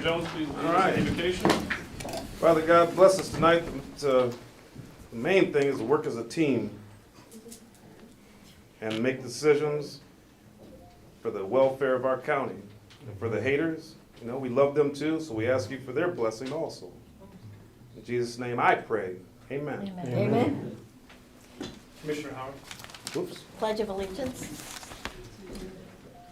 Jones, please lead All us right. in invocation. Father God, bless us tonight. The main thing is to work as a team and make decisions for the welfare of our county. And for the haters, we love them too, so we ask you for their blessing also. In Jesus' name I pray. Amen. Amen. Commissioner Howard. Oops. Pledge of allegiance.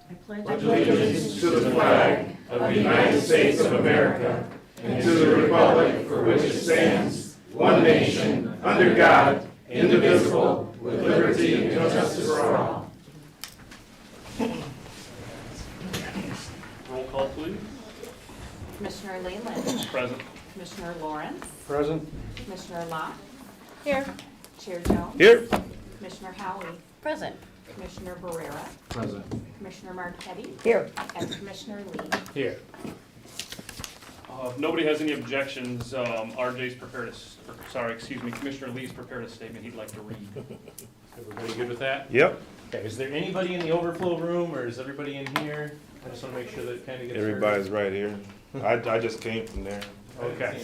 I pledge Allegiance to the flag of the United States of America and to the republic for which it stands, one nation, under God, indivisible, with liberty and justice for all. Roll call, please. Commissioner Leyland. Present. Commissioner Lawrence. Present. Commissioner Locke. Here. Chair Jones. Here. Commissioner Howie. Present. Commissioner Barrera. Present. Commissioner Marquetti. Here. And Commissioner Lee. Here. If nobody has any objections, RJ's prepared Commissioner Lee's prepared a statement he'd like to read. Everybody good with that? Yep. Okay, is there anybody in the overflow room, or is everybody in here? I just want to make sure that it kind of gets heard. Everybody's right here. I just came from there. Okay.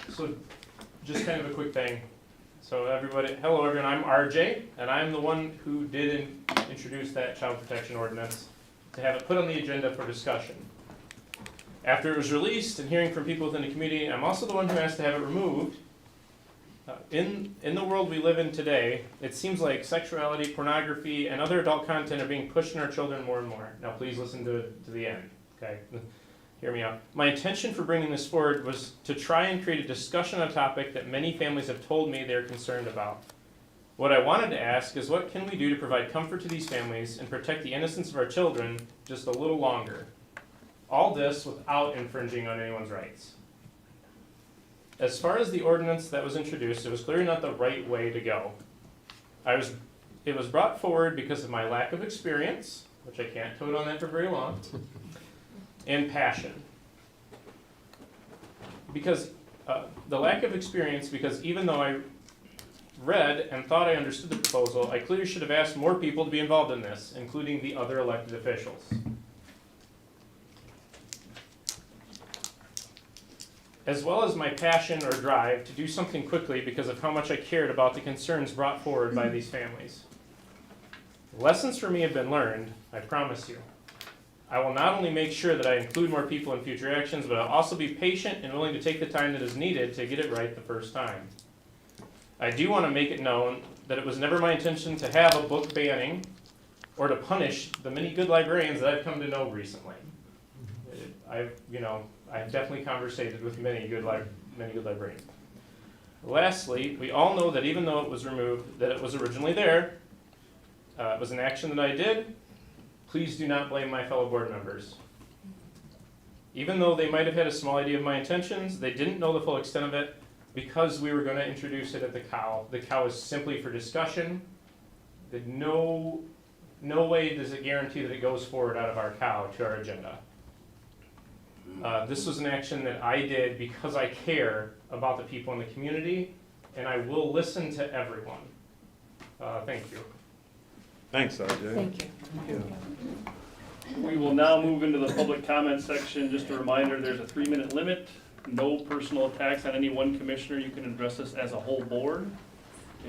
So, just kind of a quick thing. So everybody, hello everyone, I'm RJ, and I'm the one who did introduce that child protection ordinance to have it put on the agenda for discussion. After it was released and hearing from people within the community, I'm also the one who asked to have it removed. In the world we live in today, it seems like sexuality, pornography, and other adult content are being pushed on our children more and more. Now please listen to the end, okay? Hear me out. My intention for bringing this forward was to try and create a discussion on a topic that many families have told me they're concerned about. What I wanted to ask is, what can we do to provide comfort to these families and protect the innocence of our children just a little longer? All this without infringing on anyone's rights. As far as the ordinance that was introduced, it was clearly not the right way to go. It was brought forward because of my lack of experience, which I can't toad on that for very long, and passion. Because the lack of experience, because even though I read and thought I understood the proposal, I clearly should have asked more people to be involved in this, including the other elected officials. As well as my passion or drive to do something quickly because of how much I cared about the concerns brought forward by these families. Lessons for me have been learned, I promise you. I will not only make sure that I include more people in future actions, but I'll also be patient and willing to take the time that is needed to get it right the first time. I do want to make it known that it was never my intention to have a book banning or to punish the many good librarians that I've come to know recently. I've definitely conversated with many good librarians. Lastly, we all know that even though it was removed, that it was originally there. It was an action that I did. Please do not blame my fellow board members. Even though they might have had a small idea of my intentions, they didn't know the full extent of it because we were going to introduce it at the cow. The cow is simply for discussion. No way does it guarantee that it goes forward out of our cow to our agenda. This was an action that I did because I care about the people in the community, and I will listen to everyone. Thank you. Thanks, RJ. Thank you. We will now move into the public comment section. Just a reminder, there's a 3-minute limit. No personal attacks on any one commissioner. You can address this as a whole board.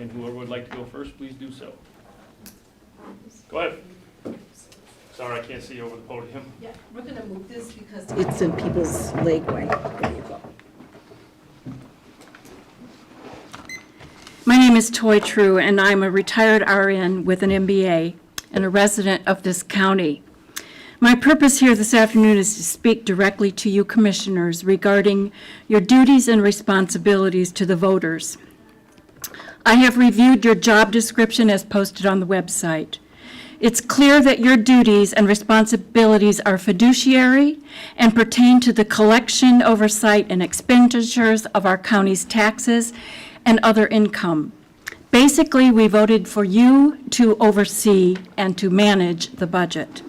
And whoever would like to go first, please do so. Go ahead. Sorry, I can't see you over the podium. Yeah, we're gonna move this because it's in people's legway. There you go. My name is Toy True, and I'm a retired RN with an MBA and a resident of this county. My purpose here this afternoon is to speak directly to you commissioners regarding your duties and responsibilities to the voters. I have reviewed your job description as posted on the website. It's clear that your duties and responsibilities are fiduciary and pertain to the collection, oversight, and expenditures of our county's taxes and other income. Basically, we voted for you to oversee and to manage the budget.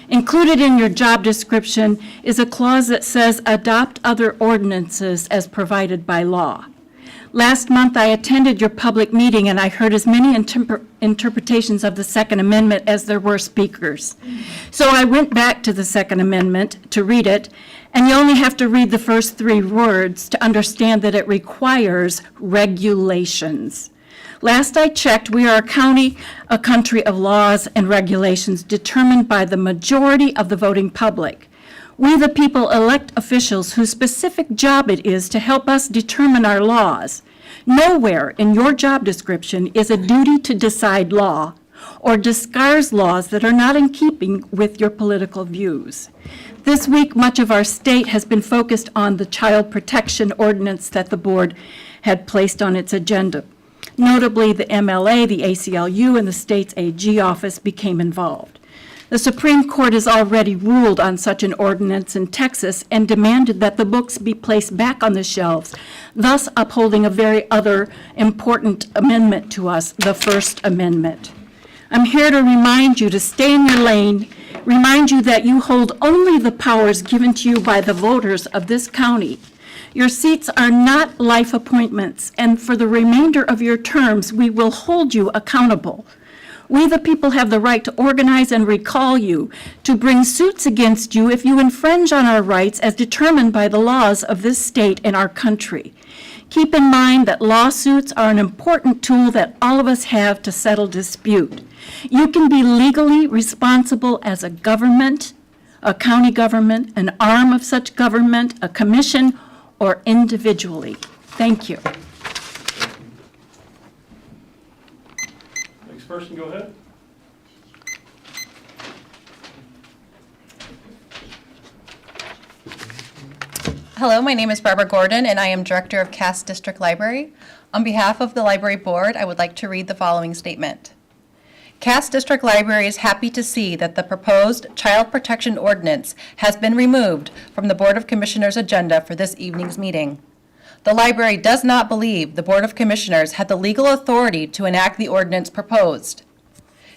Included in your job description is a clause that says adopt other ordinances as provided by law. Last month, I attended your public meeting, and I heard as many interpretations of the Second Amendment as there were speakers. So I went back to the Second Amendment to read it, and you only have to read the first 3 words to understand that it requires regulations. Last I checked, we are a country of laws and regulations determined by the majority of the voting public. We, the people, elect officials whose specific job it is to help us determine our laws. Nowhere in your job description is a duty to decide law or discards laws that are not in keeping with your political views. This week, much of our state has been focused on the child protection ordinance that the board had placed on its agenda. Notably, the MLA, the ACLU, and the state's AG office became involved. The Supreme Court has already ruled on such an ordinance in Texas and demanded that the books be placed back on the shelves, thus upholding a very other important amendment to us, the First Amendment. I'm here to remind you to stay in your lane, remind you that you hold only the powers given to you by the voters of this county. Your seats are not life appointments, and for the remainder of your terms, we will hold you accountable. We, the people, have the right to organize and recall you, to bring suits against you if you infringe on our rights as determined by the laws of this state and our country. Keep in mind that lawsuits are an important tool that all of us have to settle dispute. You can be legally responsible as a government, a county government, an arm of such government, a commission, or individually. Thank you. Next person, go ahead. Hello, my name is Barbara Gordon, and I am Director of Cass District Library. On behalf of the Library Board, I would like to read the following statement. Cass District Library is happy to see that the proposed Child Protection Ordinance has been removed from the Board of Commissioners' agenda for this evening's meeting. The library does not believe the Board of Commissioners had the legal authority to enact the ordinance proposed.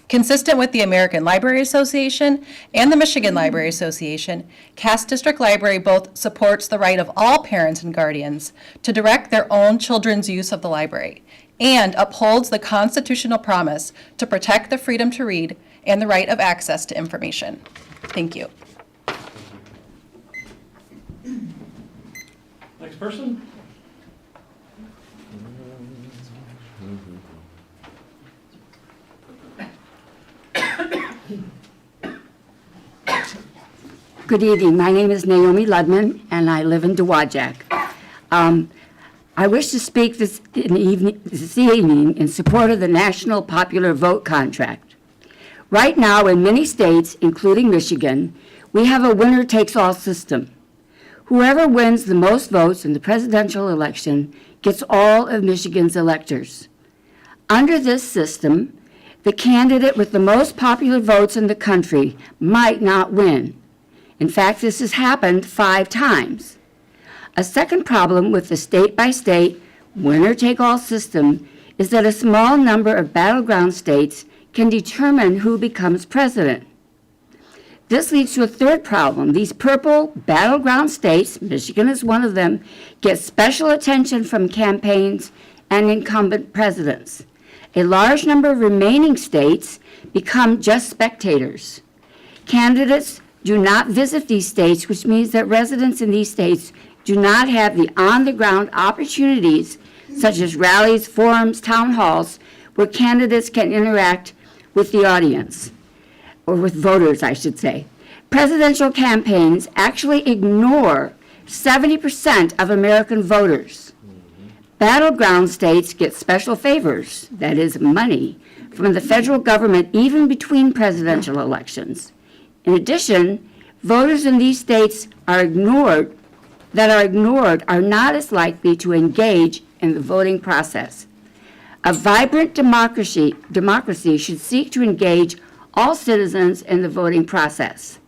Consistent with the American Library Association and the Michigan Library Association, Cass District Library both supports the right of all parents and guardians to direct their own children's use of the library and upholds the constitutional promise to protect the freedom to read and the right of access to information. Thank you. Next person. Good evening. My name is Naomi Ludman, and I live in Dowagiac. I wish to speak this evening in support of the National Popular Vote contract. Right now, in many states, including Michigan, we have a winner-takes-all system. Whoever wins the most votes in the presidential election gets all of Michigan's electors. Under this system, the candidate with the most popular votes in the country might not win. In fact, this has happened 5 times. A second problem with the state-by-state, winner-take-all system is that a small number of battleground states can determine who becomes president. This leads to a third problem. These purple battleground states, Michigan is one of them, get special attention from campaigns and incumbent presidents. A large number of remaining states become just spectators. Candidates do not visit these states, which means that residents in these states do not have the on-the-ground opportunities, such as rallies, forums, town halls, where candidates can interact with the audience, or with voters, I should say. Presidential campaigns actually ignore 70% of American voters. Battleground states get special favors, that is, money, from the federal government even between presidential elections. In addition, voters in these states are ignored are not as likely to engage in the voting process. A vibrant democracy should seek to engage all citizens in the voting process.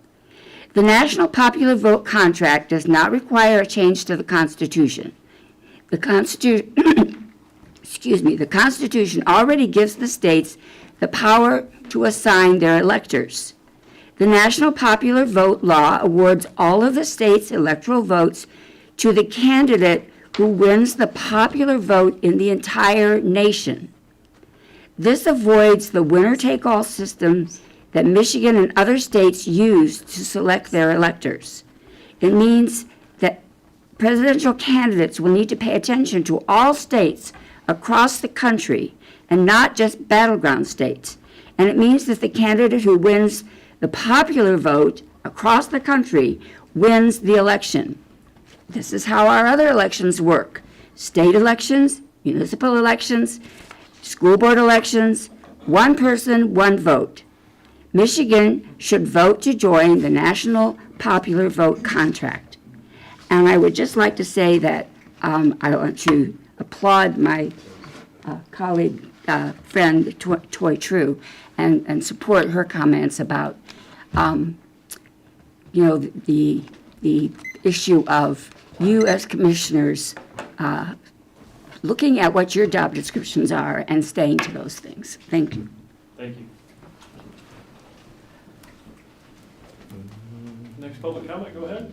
The National Popular Vote contract does not require a change to the Constitution. The Constitution already gives the states the power to assign their electors. The National Popular Vote law awards all of the state's electoral votes to the candidate who wins the popular vote in the entire nation. This avoids the winner-take-all system that Michigan and other states use to select their electors. It means that presidential candidates will need to pay attention to all states across the country and not just battleground states. And it means that the candidate who wins the popular vote across the country wins the election. This is how our other elections work. State elections, municipal elections, school board elections, one person, one vote. Michigan should vote to join the National Popular Vote Contract. And I would just like to say that I want to applaud my colleague, friend, Toy True, and support her comments about, the issue of you as commissioners looking at what your job descriptions are and staying to those things. Thank you. Thank you. Next public comment, go ahead.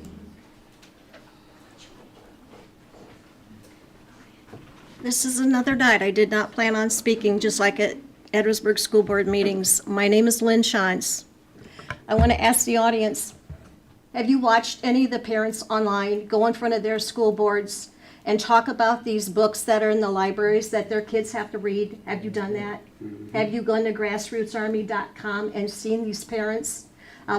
This is another night. I did not plan on speaking, just like at Edwardsburg School Board meetings. My name is Lynn Shines. I want to ask the audience, have you watched any of the parents online go in front of their school boards and talk about these books that are in the libraries that their kids have to read? Have you done that? Have you gone to grassrootsarmy.com and seen these parents?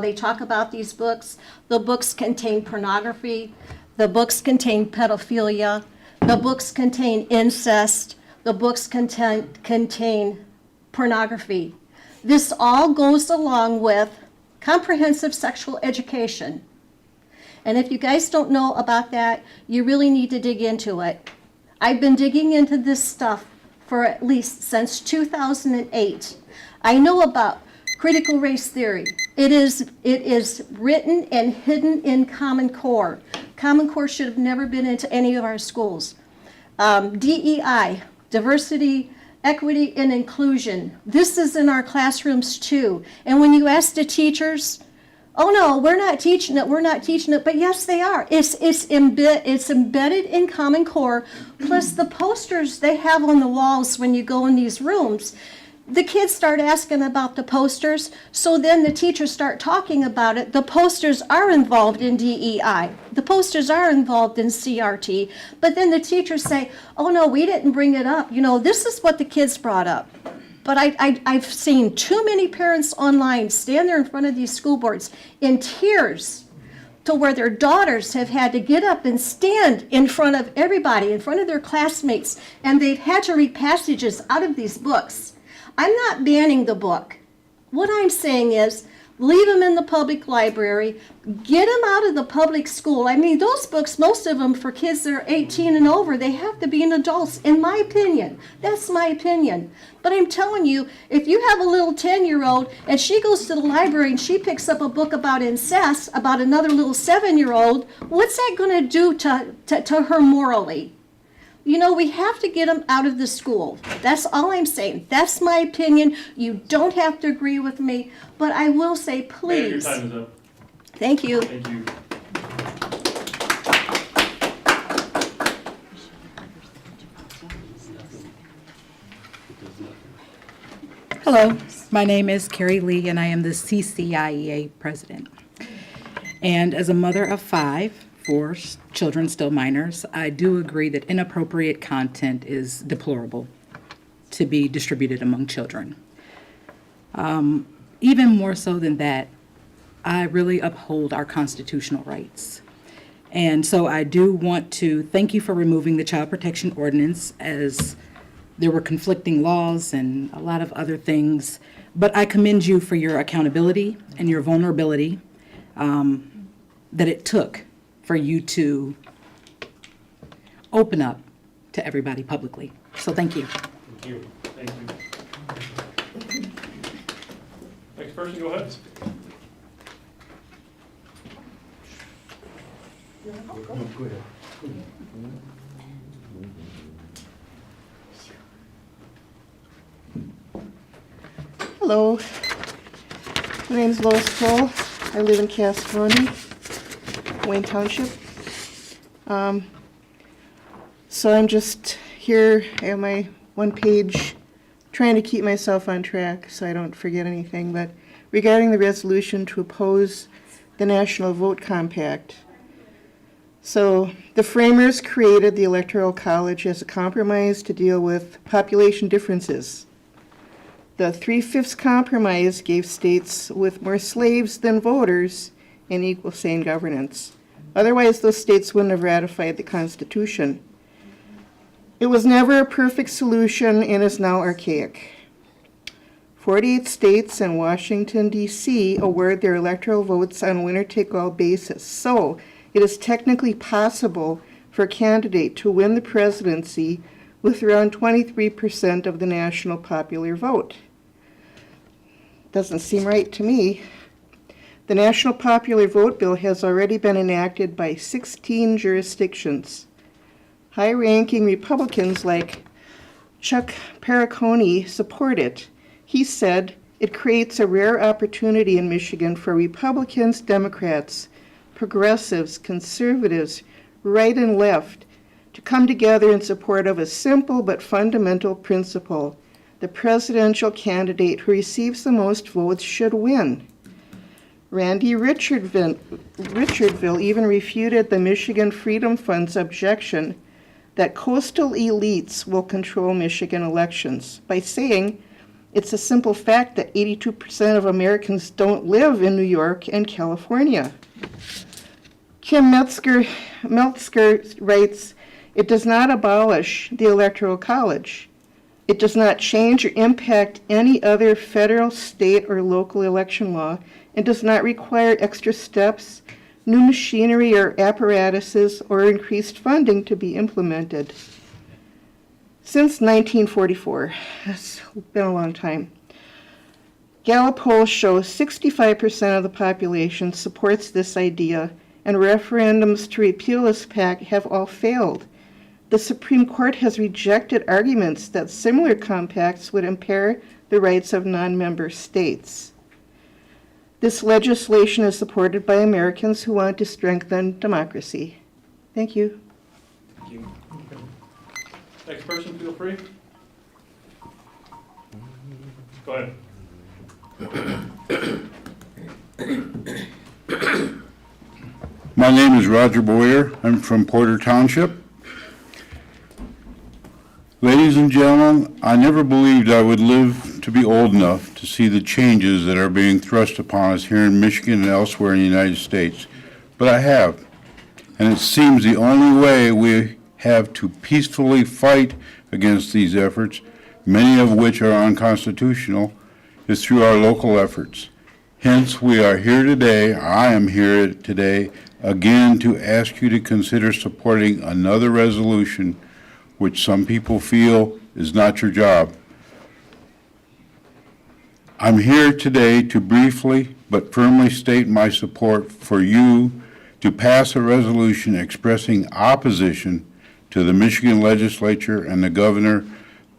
They talk about these books. The books contain pornography. The books contain pedophilia. The books contain incest. The books contain pornography. This all goes along with comprehensive sexual education. And if you guys don't know about that, you really need to dig into it. I've been digging into this stuff for at least since 2008. I know about critical race theory. It is written and hidden in Common Core. Common Core should have never been into any of our schools. DEI, diversity, equity, and inclusion. This is in our classrooms too. And when you ask the teachers, oh no, we're not teaching it, but yes they are. It's embedded in Common Core, plus the posters they have on the walls when you go in these rooms. The kids start asking about the posters, so then the teachers start talking about it. The posters are involved in DEI. The posters are involved in CRT, but then the teachers say, oh no, we didn't bring it up. This is what the kids brought up. But I've seen too many parents online stand there in front of these school boards in tears to where their daughters have had to get up and stand in front of everybody, in front of their classmates, and they've had to read passages out of these books. I'm not banning the book. What I'm saying is, leave them in the public library, get them out of the public school. I mean, those books, most of them for kids that are 18 and over, they have to be in adults, in my opinion. That's my opinion. But I'm telling you, if you have a little 10-year-old and she goes to the library and she picks up a book about incest, about another little 7-year-old, what's that going to do to her morally? We have to get them out of the school. That's all I'm saying. That's my opinion. You don't have to agree with me, but I will say, Ma'am, please. your time is up. Thank you. Thank you. Hello, my name is Carrie Lee, and I am the CCIEA president. And as a mother of 5, 4 children still minors, I do agree that inappropriate content is deplorable to be distributed among children. Even more so than that, I really uphold our constitutional rights. And so I do want to thank you for removing the Child Protection Ordinance, as there were conflicting laws and a lot of other things. But I commend you for your accountability and your vulnerability that it took for you to open up to everybody publicly. So thank you. Thank you. Thank you. Next person, go ahead. Hello, my name is Lois Cole. I live in Castroni, Wayne Township. So I'm just here at my one page, trying to keep myself on track so I don't forget anything. But regarding the resolution to oppose the National Vote Compact. So the framers created the Electoral College as a compromise to deal with population differences. The 3/5 compromise gave states with more slaves than voters an equal say in governance. Otherwise, those states wouldn't have ratified the Constitution. It was never a perfect solution and is now archaic. 48 states and Washington, D.C. award their electoral votes on winner-take-all basis. So it is technically possible for a candidate to win the presidency with around 23% of the national popular vote. Doesn't seem right to me. The National Popular Vote Bill has already been enacted by 16 jurisdictions. High-ranking Republicans like Chuck Perricone support it. He said, "It creates a rare opportunity in Michigan for Republicans, Democrats, progressives, conservatives, right and left, to come together in support of a simple but fundamental principle. The presidential candidate who receives the most votes should win." Randy Richardville even refuted the Michigan Freedom Fund's objection that coastal elites will control Michigan elections by saying it's a simple fact that 82% of Americans don't live in New York and California. Kim Metzger writes, "It does not abolish the Electoral College. It does not change or impact any other federal, state, or local election law, and does not require extra steps, new machinery or apparatuses, or increased funding to be implemented." Since 1944, that's been a long time, Gallup polls show 65% of the population supports this idea, and referendums to repeal this pact have all failed. The Supreme Court has rejected arguments that similar compacts would impair the rights of non-member states. This legislation is supported by Americans who want to strengthen democracy. Thank you. Thank you. Next person, feel free. Go ahead. My name is Roger Boyer. I'm from Porter Township. Ladies and gentlemen, I never believed I would live to be old enough to see the changes that are being thrust upon us here in Michigan and elsewhere in the United States, but I have. And it seems the only way we have to peacefully fight against these efforts, many of which are unconstitutional, is through our local efforts. Hence, we are here today, I am here today, again to ask you to consider supporting another resolution which some people feel is not your job. I'm here today to briefly but firmly state my support for you to pass a resolution expressing opposition to the Michigan legislature and the governor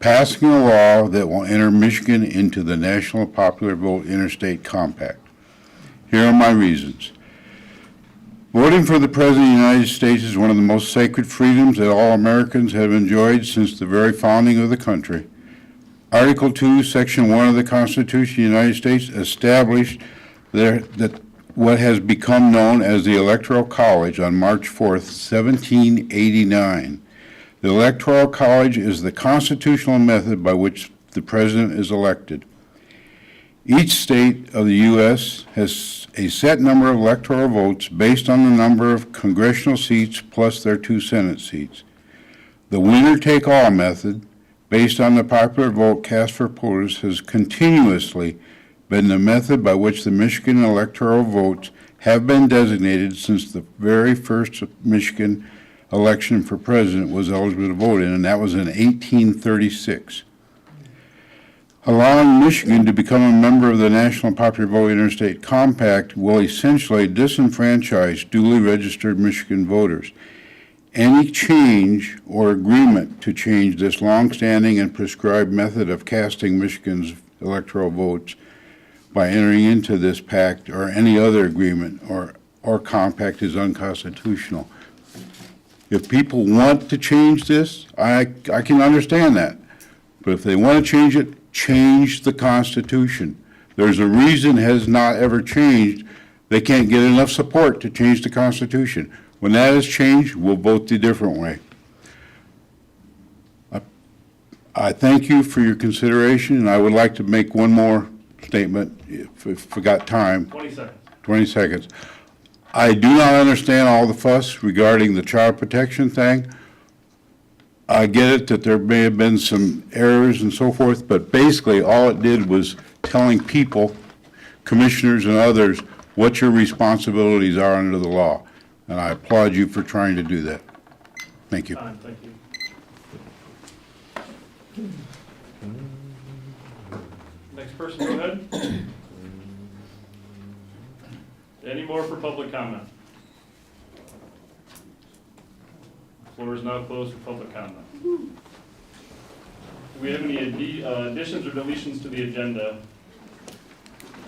passing a law that will enter Michigan into the National Popular Vote Interstate Compact. Here are my reasons. Voting for the President of the United States is one of the most sacred freedoms that all Americans have enjoyed since the very founding of the country. Article 2, Section 1 of the Constitution of the United States established that what has become known as the Electoral College on March 4th, 1789. The Electoral College is the constitutional method by which the President is elected. Each state of the U.S. has a set number of electoral votes based on the number of congressional seats plus their 2 Senate seats. The winner-take-all method, based on the popular vote cast for voters, has continuously been the method by which the Michigan electoral votes have been designated since the very first Michigan election for president was eligible to vote in, and that was in 1836. Allowing Michigan to become a member of the National Popular Vote Interstate Compact will essentially disenfranchise duly registered Michigan voters. Any change or agreement to change this longstanding and prescribed method of casting Michigan's electoral votes by entering into this pact or any other agreement or compact is unconstitutional. If people want to change this, I can understand that. But if they want to change it, change the Constitution. There's a reason it has not ever changed. They can't get enough support to change the Constitution. When that is changed, we'll vote the different way. I thank you for your consideration, and I would like to make one more statement, if I got time. 20 seconds. 20 seconds. I do not understand all the fuss regarding the child protection thing. I get it that there may have been some errors and so forth, but basically all it did was telling people, commissioners and others, what your responsibilities are under the law. And I applaud you for trying to do that. Thank you. Time, thank you. Next person, go ahead. Any more for public comment? Floor is now closed for public comment. Do we have any additions or deletions to the agenda?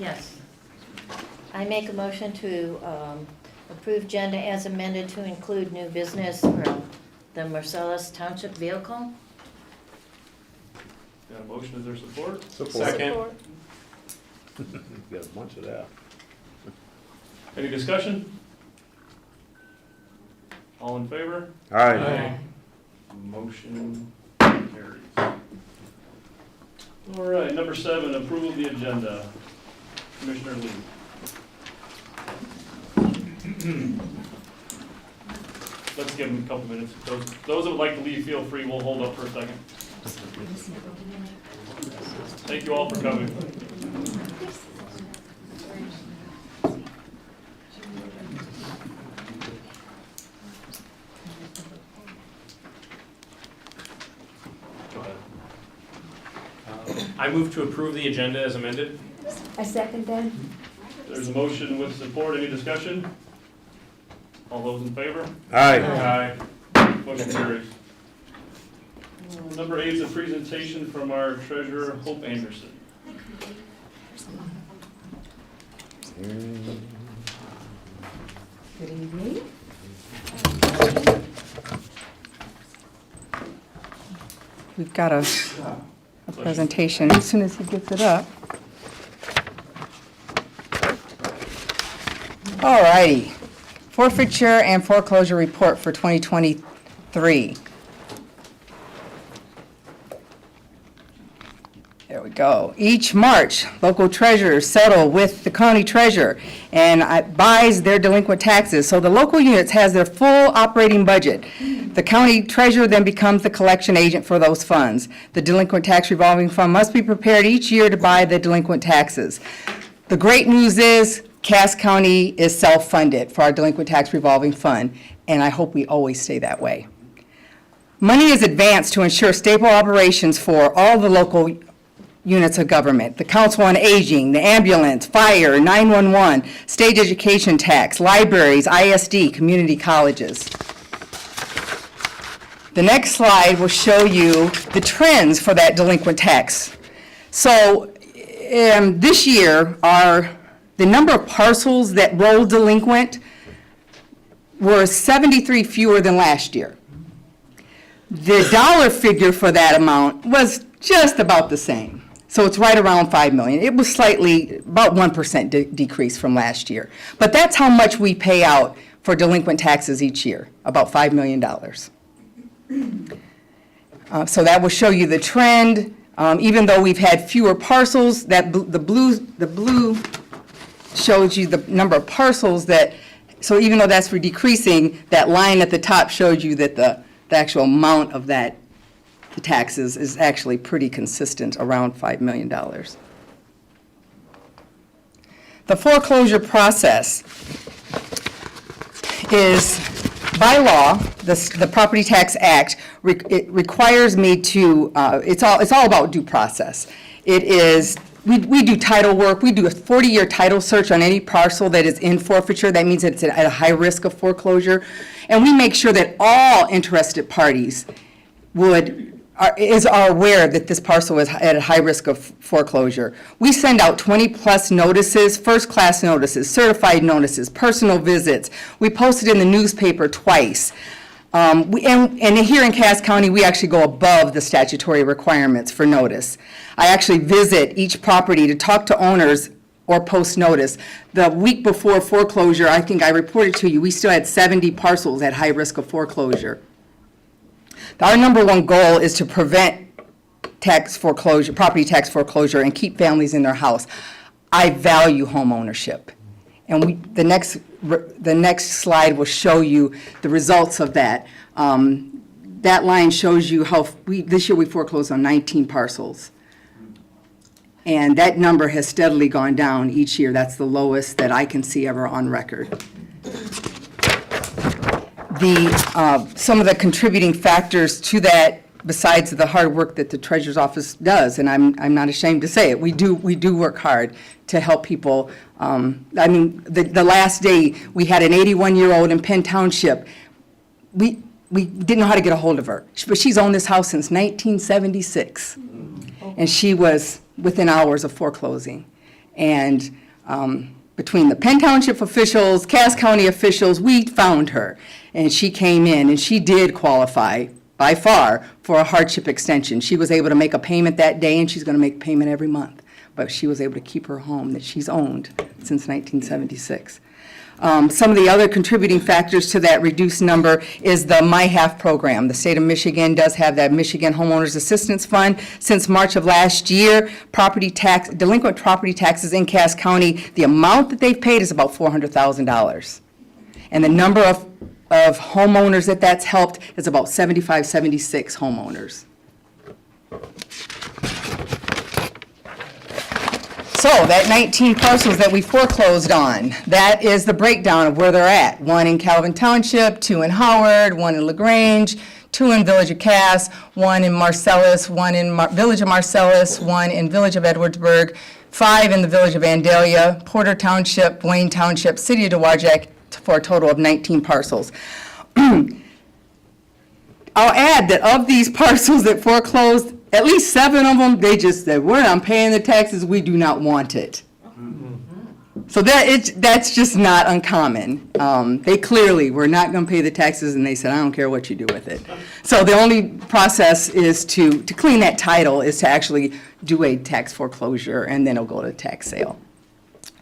Yes. I make a motion to approve agenda as amended to include new business for the Marcellus Township vehicle. Got a motion, is there support? Second. Got a bunch of that. Any discussion? All in favor? Aye. Motion carries. All right, number 7, approval of the agenda. Commissioner Lee. Let's give them a couple minutes. Those that would like to leave, feel free. We'll hold up for a second. Thank you all for coming. Go ahead. I move to approve the agenda as amended. I second that. There's a motion with support. Any discussion? All those in favor? Aye. Motion carries. Number 8 is a presentation from our treasurer, Hope Anderson. Good evening. We've got a presentation as soon as he gets it up. All righty. Forfeiture and foreclosure report for 2023. There we go. Each March, local treasurers settle with the county treasurer and buys their delinquent taxes. So the local units has their full operating budget. The county treasurer then becomes the collection agent for those funds. The delinquent tax revolving fund must be prepared each year to buy the delinquent taxes. The great news is Cass County is self-funded for our delinquent tax revolving fund, and I hope we always stay that way. Money is advanced to ensure stable operations for all the local units of government, the Council on Aging, the ambulance, fire, 911, state education tax, libraries, ISD, community colleges. The next slide will show you the trends for that delinquent tax. So this year, the number of parcels that rolled delinquent were 73 fewer than last year. The dollar figure for that amount was just about the same. So it's right around 5 million. It was slightly, about 1% decrease from last year. But that's how much we pay out for delinquent taxes each year, about $5 million. So that will show you the trend. Even though we've had fewer parcels, the blue shows you the number of parcels that, so even though that's for decreasing, that line at the top shows you that the actual amount of that, the taxes, is actually pretty consistent, around $5 million. The foreclosure process is, by law, the Property Tax Act, it requires me to, it's all about due process. It is, we do title work, we do a 40-year title search on any parcel that is in forfeiture. That means it's at a high risk of foreclosure. And we make sure that all interested parties are aware that this parcel is at a high risk of foreclosure. We send out 20-plus notices, first-class notices, certified notices, personal visits. We post it in the newspaper twice. And here in Cass County, we actually go above the statutory requirements for notice. I actually visit each property to talk to owners or post notice. The week before foreclosure, I think I reported to you, we still had 70 parcels at high risk of foreclosure. Our number one goal is to prevent tax foreclosure, property tax foreclosure, and keep families in their house. I value home ownership. And the next slide will show you the results of that. That line shows you how this year we foreclosed on 19 parcels. And that number has steadily gone down each year. That's the lowest that I can see ever on record. Some of the contributing factors to that, besides the hard work that the Treasurer's Office does, and I'm not ashamed to say it, we do work hard to help people. The last day, we had an 81-year-old in Penn Township. We didn't know how to get a hold of her, but she's owned this house since 1976. And she was within hours of foreclosing. And between the Penn Township officials, Cass County officials, we found her. And she came in, and she did qualify, by far, for a hardship extension. She was able to make a payment that day, and she's going to make a payment every month. But she was able to keep her home that she's owned since 1976. Some of the other contributing factors to that reduced number is the MyHalf program. The state of Michigan does have that Michigan Homeowners Assistance Fund. Since March of last year, delinquent property taxes in Cass County, the amount that they've paid is about $400,000. And the number of homeowners that's helped is about 75, 76 homeowners. So that 19 parcels that we foreclosed on, that is the breakdown of where they're at. 1 in Calvin Township, 2 in Howard, 1 in LaGrange, 2 in Village of Cass, 1 in Marcellus, 1 in Village of Marcellus, 1 in Village of Edwardsburg, 5 in the Village of Vandalia, Porter Township, Wayne Township, City of Dowagiac, for a total of 19 parcels. I'll add that of these parcels that foreclosed, at least 7 of them, they just said, we're not paying the taxes, we do not want it. So that's just not uncommon. They clearly were not going to pay the taxes, and they said, I don't care what you do with it. So the only process is to clean that title is to actually do a tax foreclosure, and then it'll go to tax sale.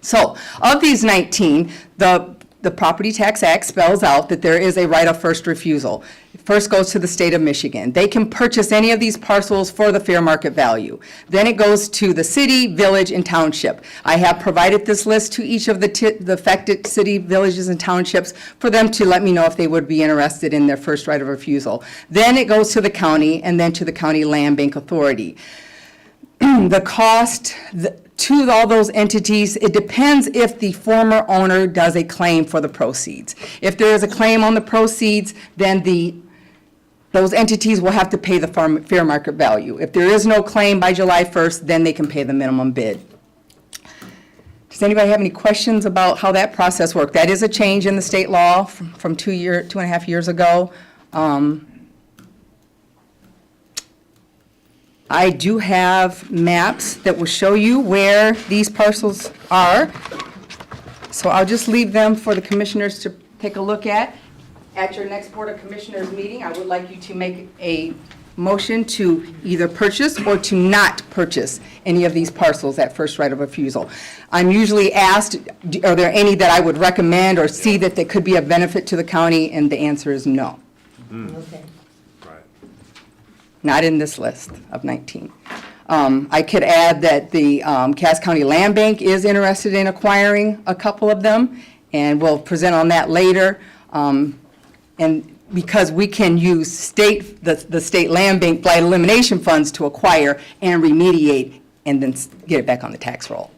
So of these 19, the Property Tax Act spells out that there is a right of first refusal. It first goes to the state of Michigan. They can purchase any of these parcels for the fair market value. Then it goes to the city, village, and township. I have provided this list to each of the affected city, villages, and townships for them to let me know if they would be interested in their first right of refusal. Then it goes to the county, and then to the County Land Bank Authority. The cost to all those entities, it depends if the former owner does a claim for the proceeds. If there is a claim on the proceeds, then those entities will have to pay the fair market value. If there is no claim by July 1st, then they can pay the minimum bid. Does anybody have any questions about how that process worked? That is a change in the state law from 2.5 years ago. I do have maps that will show you where these parcels are. So I'll just leave them for the commissioners to take a look at. At your next Board of Commissioners meeting, I would like you to make a motion to either purchase or to not purchase any of these parcels at first right of refusal. I'm usually asked, are there any that I would recommend or see that they could be of benefit to the county? And the answer is no. Right. Not in this list of 19. I could add that the Cass County Land Bank is interested in acquiring a couple of them, and we'll present on that later. And because we can use the state land bank blight elimination funds to acquire and remediate and then get it back on the tax roll.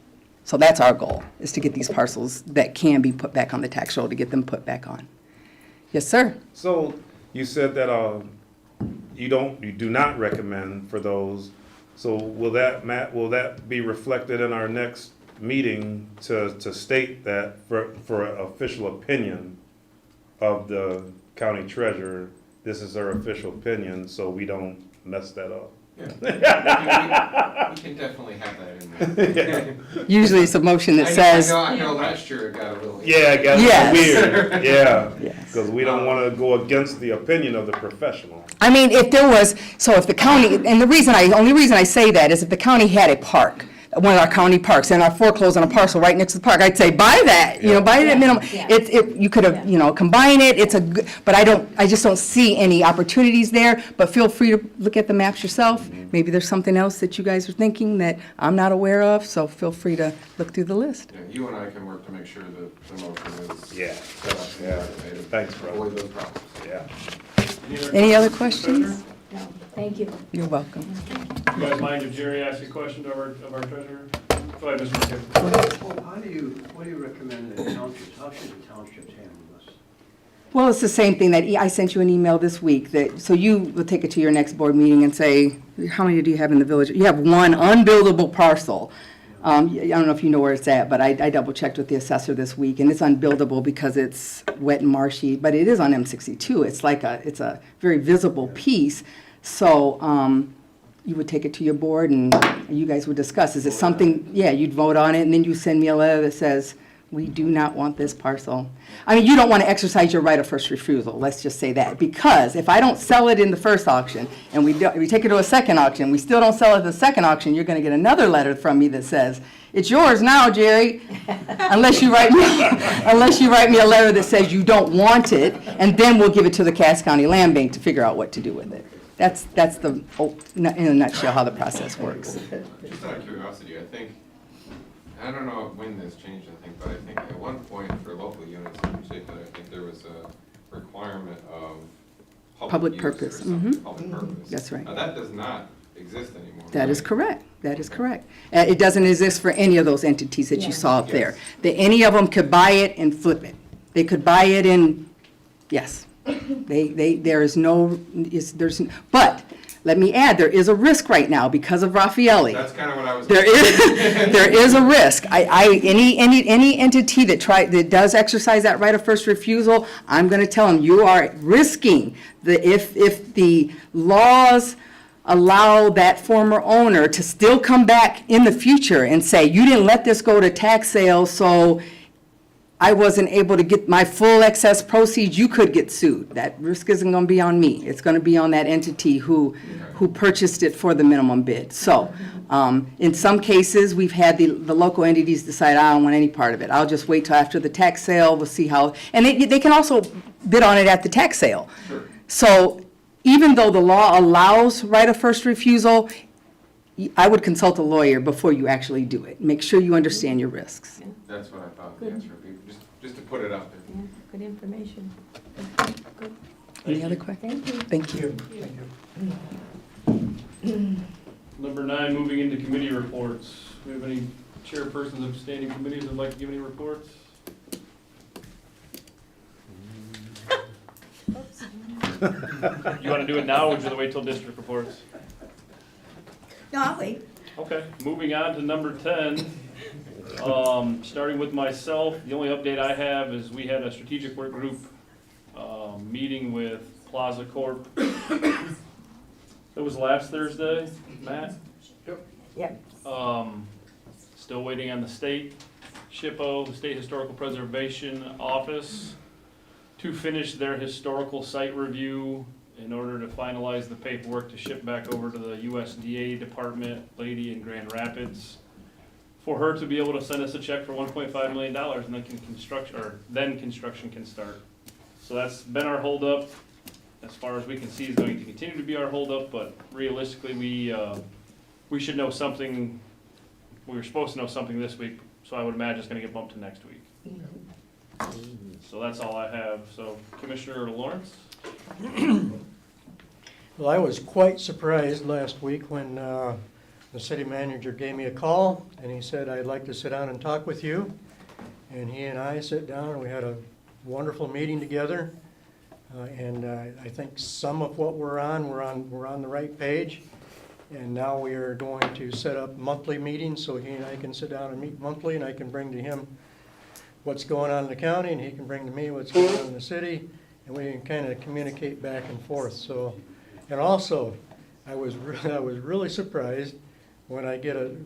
So that's our goal, is to get these parcels that can be put back on the tax roll, to get them put back on. Yes, sir? So you said that you do not recommend for those. So will that be reflected in our next meeting to state that for official opinion of the county treasurer, this is her official opinion, so we don't mess that up? We can definitely have that in there. Usually it's a motion that I says, know last year it got a little. Yeah, it got Yes. weird, yeah, Yes. because we don't want to go against the opinion of the professional. I mean, if there was, so if the county, and only reason I say that is if the county had a park, one of our county parks, and our foreclosed on a parcel right next to the park, I'd say, buy that, buy that minimum. You could have, combine it, it's a good, but I just don't see any opportunities there, but feel free to look at the maps yourself. Maybe there's something else that you guys are thinking that I'm not aware of, so feel free to look through the list. Yeah, you and I can work to make sure that the motion is. Yeah. set up and Yeah. right, Thanks, brother. avoid those problems. Yeah. Any other questions? No, thank you. You're welcome. You guys mind if Jerry asks a question of our treasurer? Go ahead, Mr. McKibben. Well, what do you recommend the townships, how should the townships handle this? Well, it's the same thing that I sent you an email this week so you will take it to your next board meeting and say, how many do you have in the village? You have one unbuildable parcel. I don't know if you know where it's at, but I double checked with the assessor this week, and it's unbuildable because it's wet and marshy, but it is on M62. It's a very visible piece. So, you would take it to your board and you guys would discuss. Is it something, you'd vote on it, and then you send me a letter that says, we do not want this parcel. I mean, you don't want to exercise your right of first refusal, let's just say that. Because if I don't sell it in the first auction, and we take it to a second auction, we still don't sell it at the second auction, you're going to get another letter from me that says, it's yours now, Jerry. Unless you write me a letter that says you don't want it, and then we'll give it to the Cass County Land Bank to figure out what to do with it. That's the, in a nutshell, how the process works. Just out of curiosity, I don't know when this changed, but I think at one point for local units in particular, I think there was a requirement of Public use purpose, or something, mhm. public purpose. That's right. Now, that does not exist anymore. That is right? correct. That is correct. It doesn't exist for any of those entities that you saw up there. Any of them could buy it and flip it. They could buy it in, yes. There is no, but let me add, there is a risk right now because of Raffaelli. That's kind of what I was. There is a risk. Any entity that does exercise that right of first refusal, I'm going to tell them, you are risking if the laws allow that former owner to still come back in the future and say, you didn't let this go to tax sale, so I wasn't able to get my full excess proceeds, you could get sued. That risk isn't going to be on me. It's going to be on that entity who purchased it for the minimum bid. So, in some cases, we've had the local entities decide, I don't want any part of it. I'll just wait till after the tax sale, we'll see how, and they can also bid on it at the tax sale. Sure. So, even though the law allows right of first refusal, I would consult a lawyer before you actually do it. Make sure you understand your risks. That's what I thought the answer would be, just to put it out there. Good information. Any other questions? Thank you. Number 9, moving into committee reports. Do we have any chairpersons of standing committees that'd like to give any reports? You want to do it now, or would you wait till district reports? No, I'll wait. Okay, moving on to number 10. Starting with myself, the only update I have is we had a strategic work group meeting with Plaza Corp. It was last Thursday, Matt? Yep. Still waiting on the state SHPO, the State Historical Preservation Office, to finish their historical site review in order to finalize the paperwork to ship back over to the USDA department lady in Grand Rapids, for her to be able to send us a check for $1.5 million, and then construction can start. So that's been our holdup. As far as we can see, is going to continue to be our holdup, but realistically, we should know something. We were supposed to know something this week, so I would imagine it's going to get bumped to next week. So that's all I have. So Commissioner Lawrence? Well, I was quite surprised last week when the city manager gave me a call and he said, I'd like to sit down and talk with you. And he and I sat down and we had a wonderful meeting together. And I think some of what we're on the right page. And now we are going to set up monthly meetings so he and I can sit down and meet monthly, and I can bring to him what's going on in the county and he can bring to me what's going on in the city, and we can kind of communicate back and forth. So, and also, I was really surprised when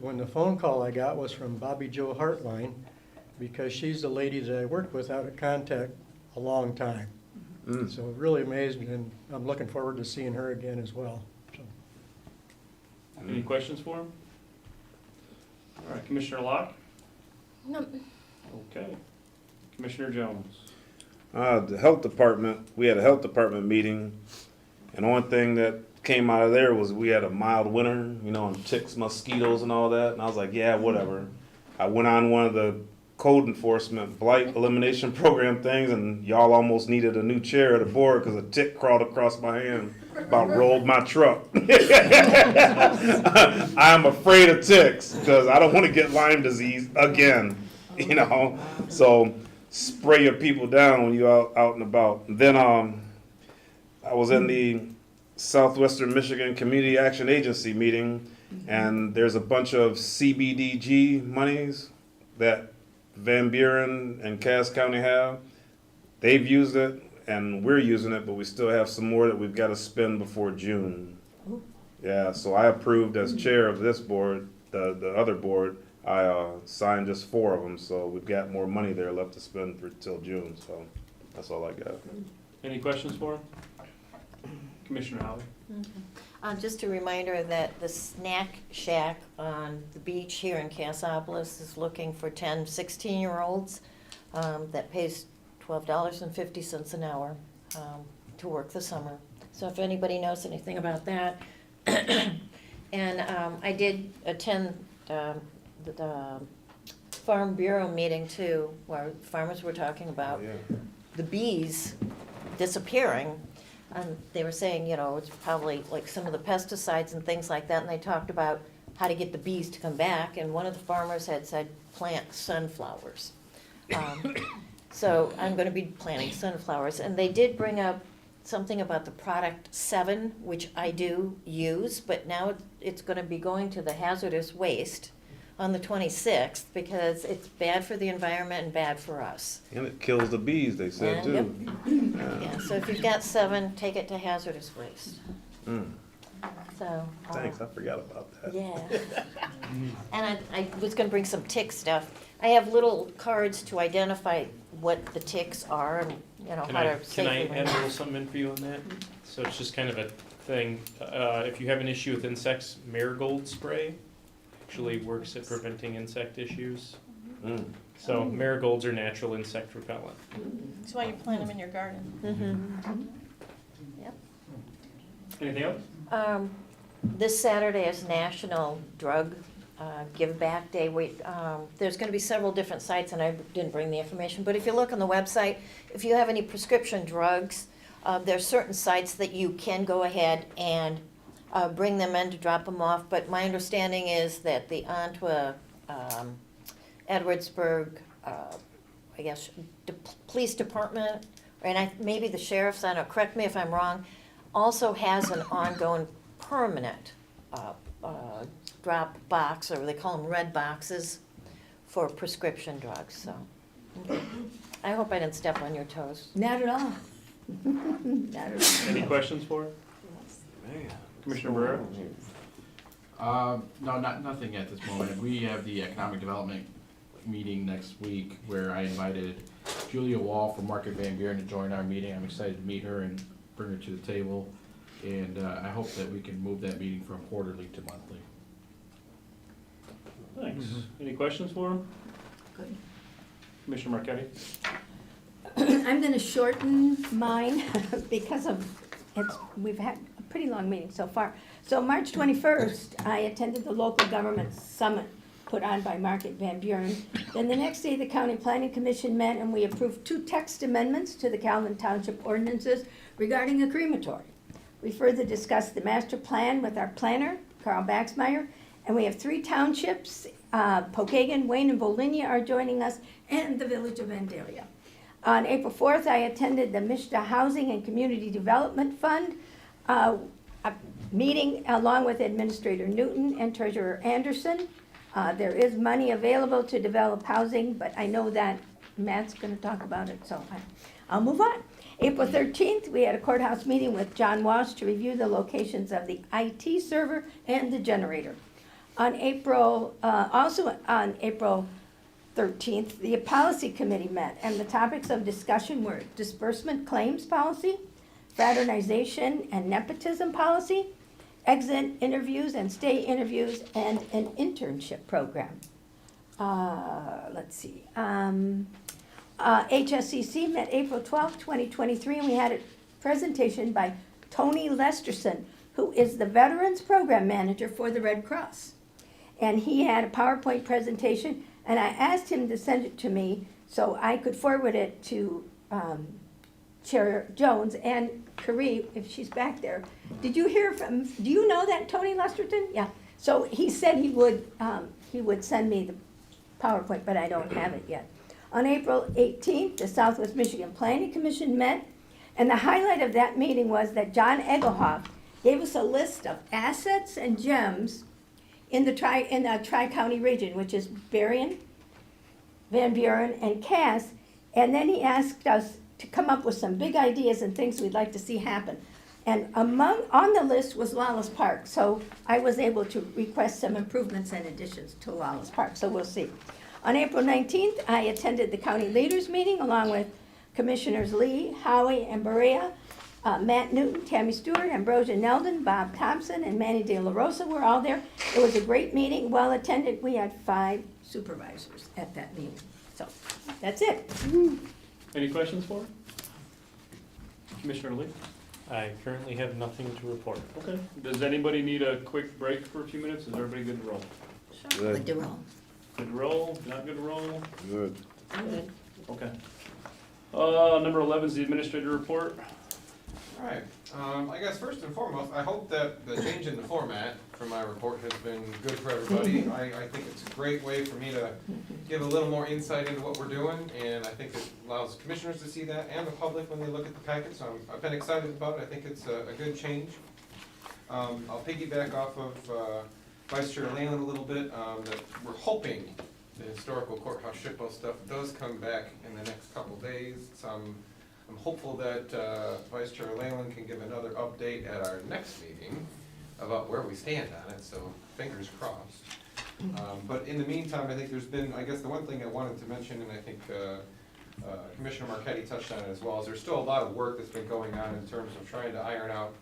when the phone call I got was from Bobby Joe Hartline, because she's the lady that I worked with out at Contact a long time. So really amazed, and I'm looking forward to seeing her again as well. So. Any questions for him? All right, Commissioner Locke? No. Okay. Commissioner Jones? The health department, we had a health department meeting, and one thing that came out of there was we had a mild winter, you know, and ticks, mosquitoes and all that, and I was like, yeah, whatever. I went on one of the code enforcement blight elimination program things, and y'all almost needed a new chair at the board because a tick crawled across my hand, about rolled my truck. I'm afraid of ticks because I don't want to get Lyme disease again, you know. So spray your people down when you're out and about. Then I was in the Southwestern Michigan Community Action Agency meeting, and there's a bunch of CBDG monies that Van Buren and Cass County have. They've used it, and we're using it, but we still have some more that we've got to spend before June. Yeah, so I approved as chair of this board, the other board, I signed just 4 of them, so we've got more money there left to spend for till June, so that's all I got. Any questions for him? Commissioner Howie? Just a reminder that the Snack Shack on the beach here in Cassopolis is looking for 10, 16-year-olds that pays $12.50 an hour to work the summer. So if anybody knows anything about that. And I did attend the Farm Bureau meeting too, where farmers were talking about the bees disappearing. And they were saying, you know, it's probably like some of the pesticides and things like that, and they talked about how to get the bees to come back, and one of the farmers had said, plant sunflowers. So I'm gonna be planting sunflowers, and they did bring up something about the product 7, which I do use, but now it's gonna be going to the hazardous waste on the 26th, because it's bad for the environment and bad for us. And it kills the bees, they said, too. Yeah, so if you've got 7, take it to hazardous waste. So. Thanks, I forgot about that. Yeah. And I was gonna bring some tick stuff. I have little cards to identify what the ticks are and, you know, Can how I, to can safely. I add a little something in for you on that? So it's just kind of a thing. If you have an issue with insects, marigold spray actually works at preventing insect issues. So marigolds are natural insect repellent. That's why you plant them in your garden. Yep. Anything else? This Saturday is National Drug Give Back Day. There's gonna be several different sites, and I didn't bring the information, but if you look on the website, if you have any prescription drugs, there's certain sites that you can go ahead and bring them in to drop them off, but my understanding is that the Antwerp, Edwardsburg, I guess, police department, and maybe the sheriff's, I don't know, correct me if I'm wrong, also has an ongoing permanent drop box, or they call them red boxes, for prescription drugs, so. I hope I didn't step on your toes. Not at all. Not at all. Any questions for him? Commissioner Barrera? No, nothing at this moment. We have the economic development meeting next week where I invited Julia Wall from Market Van Buren to join our meeting. I'm excited to meet her and bring her to the table. And I hope that we can move that meeting from quarterly to monthly. Thanks. Any questions for him? Good. Commissioner Marquetti? I'm going to shorten mine because we've had a pretty long meeting so far. So March 21st, I attended the local government summit put on by Market Van Buren. Then the next day, the County Planning Commission met and we approved 2 text amendments to the Calvin Township ordinances regarding a crematory. We further discussed the master plan with our planner, Carl Baxmeyer, and we have 3 townships, Pokagon, Wayne, and Volhynia are joining us, and the village of Vandalia. On April 4th, I attended the Mishta Housing and Community Development Fund a meeting along with Administrator Newton and Treasurer Anderson. There is money available to develop housing, but I know that Matt's going to talk about it, so I'll move on. April 13th, we had a courthouse meeting with John Walsh to review the locations of the IT server and the generator. Also on April 13th, the policy committee met, and the topics of discussion were disbursement claims policy, fraternization and nepotism policy, exit interviews and stay interviews, and an internship program. Let's see. HSCC met April 12th, 2023, and we had a presentation by Tony Lesterson, who is the Veterans Program Manager for the Red Cross. And he had a PowerPoint presentation, and I asked him to send it to me so I could forward it to Chair Jones and Carrie, if she's back there. Did you hear from, do you know that Tony Lesterton? Yeah. So he said he would send me the PowerPoint, but I don't have it yet. On April 18th, the Southwest Michigan Planning Commission met, and the highlight of that meeting was that John Egelhoff gave us a list of assets and gems in the Tri-County region, which is Berrien, Van Buren, and Cass, and then he asked us to come up with some big ideas and things we'd like to see happen. And on the list was Lawless Park, so I was able to request some improvements and additions to Lawless Park, so we'll see. On April 19th, I attended the county leaders meeting along with Commissioners Lee, Howie, and Berea. Matt Newton, Tammy Stewart, Ambrosia Neldon, Bob Thompson, and Manny De La Rosa were all there. It was a great meeting, well attended. We had 5 supervisors at that meeting. So that's it. Any questions for her? Commissioner Lee? I currently have nothing to report. Okay. Does anybody need a quick break for a few minutes? Is everybody good to roll? Good to roll. Good to roll? Not good to roll? Good. Good. Okay. Number 11 is the administrator report. All right, I guess first and foremost, I hope that the change in the format for my report has been good for everybody. I think it's a great way for me to give a little more insight into what we're doing, and I think it allows commissioners to see that and the public when they look at the packet, so I've been excited about it. I think it's a good change. I'll piggyback off of Vice Chair Leyland a little bit, that we're hoping the historical courthouse SHPO stuff does come back in the next couple days. I'm hopeful that Vice Chair Leyland can give another update at our next meeting about where we stand on it, so fingers crossed. But in the meantime, I think there's been, I guess the one thing I wanted to mention, and I think Commissioner Marchetti touched on it as well, is there's still a lot of work that's been going on in terms of trying to iron out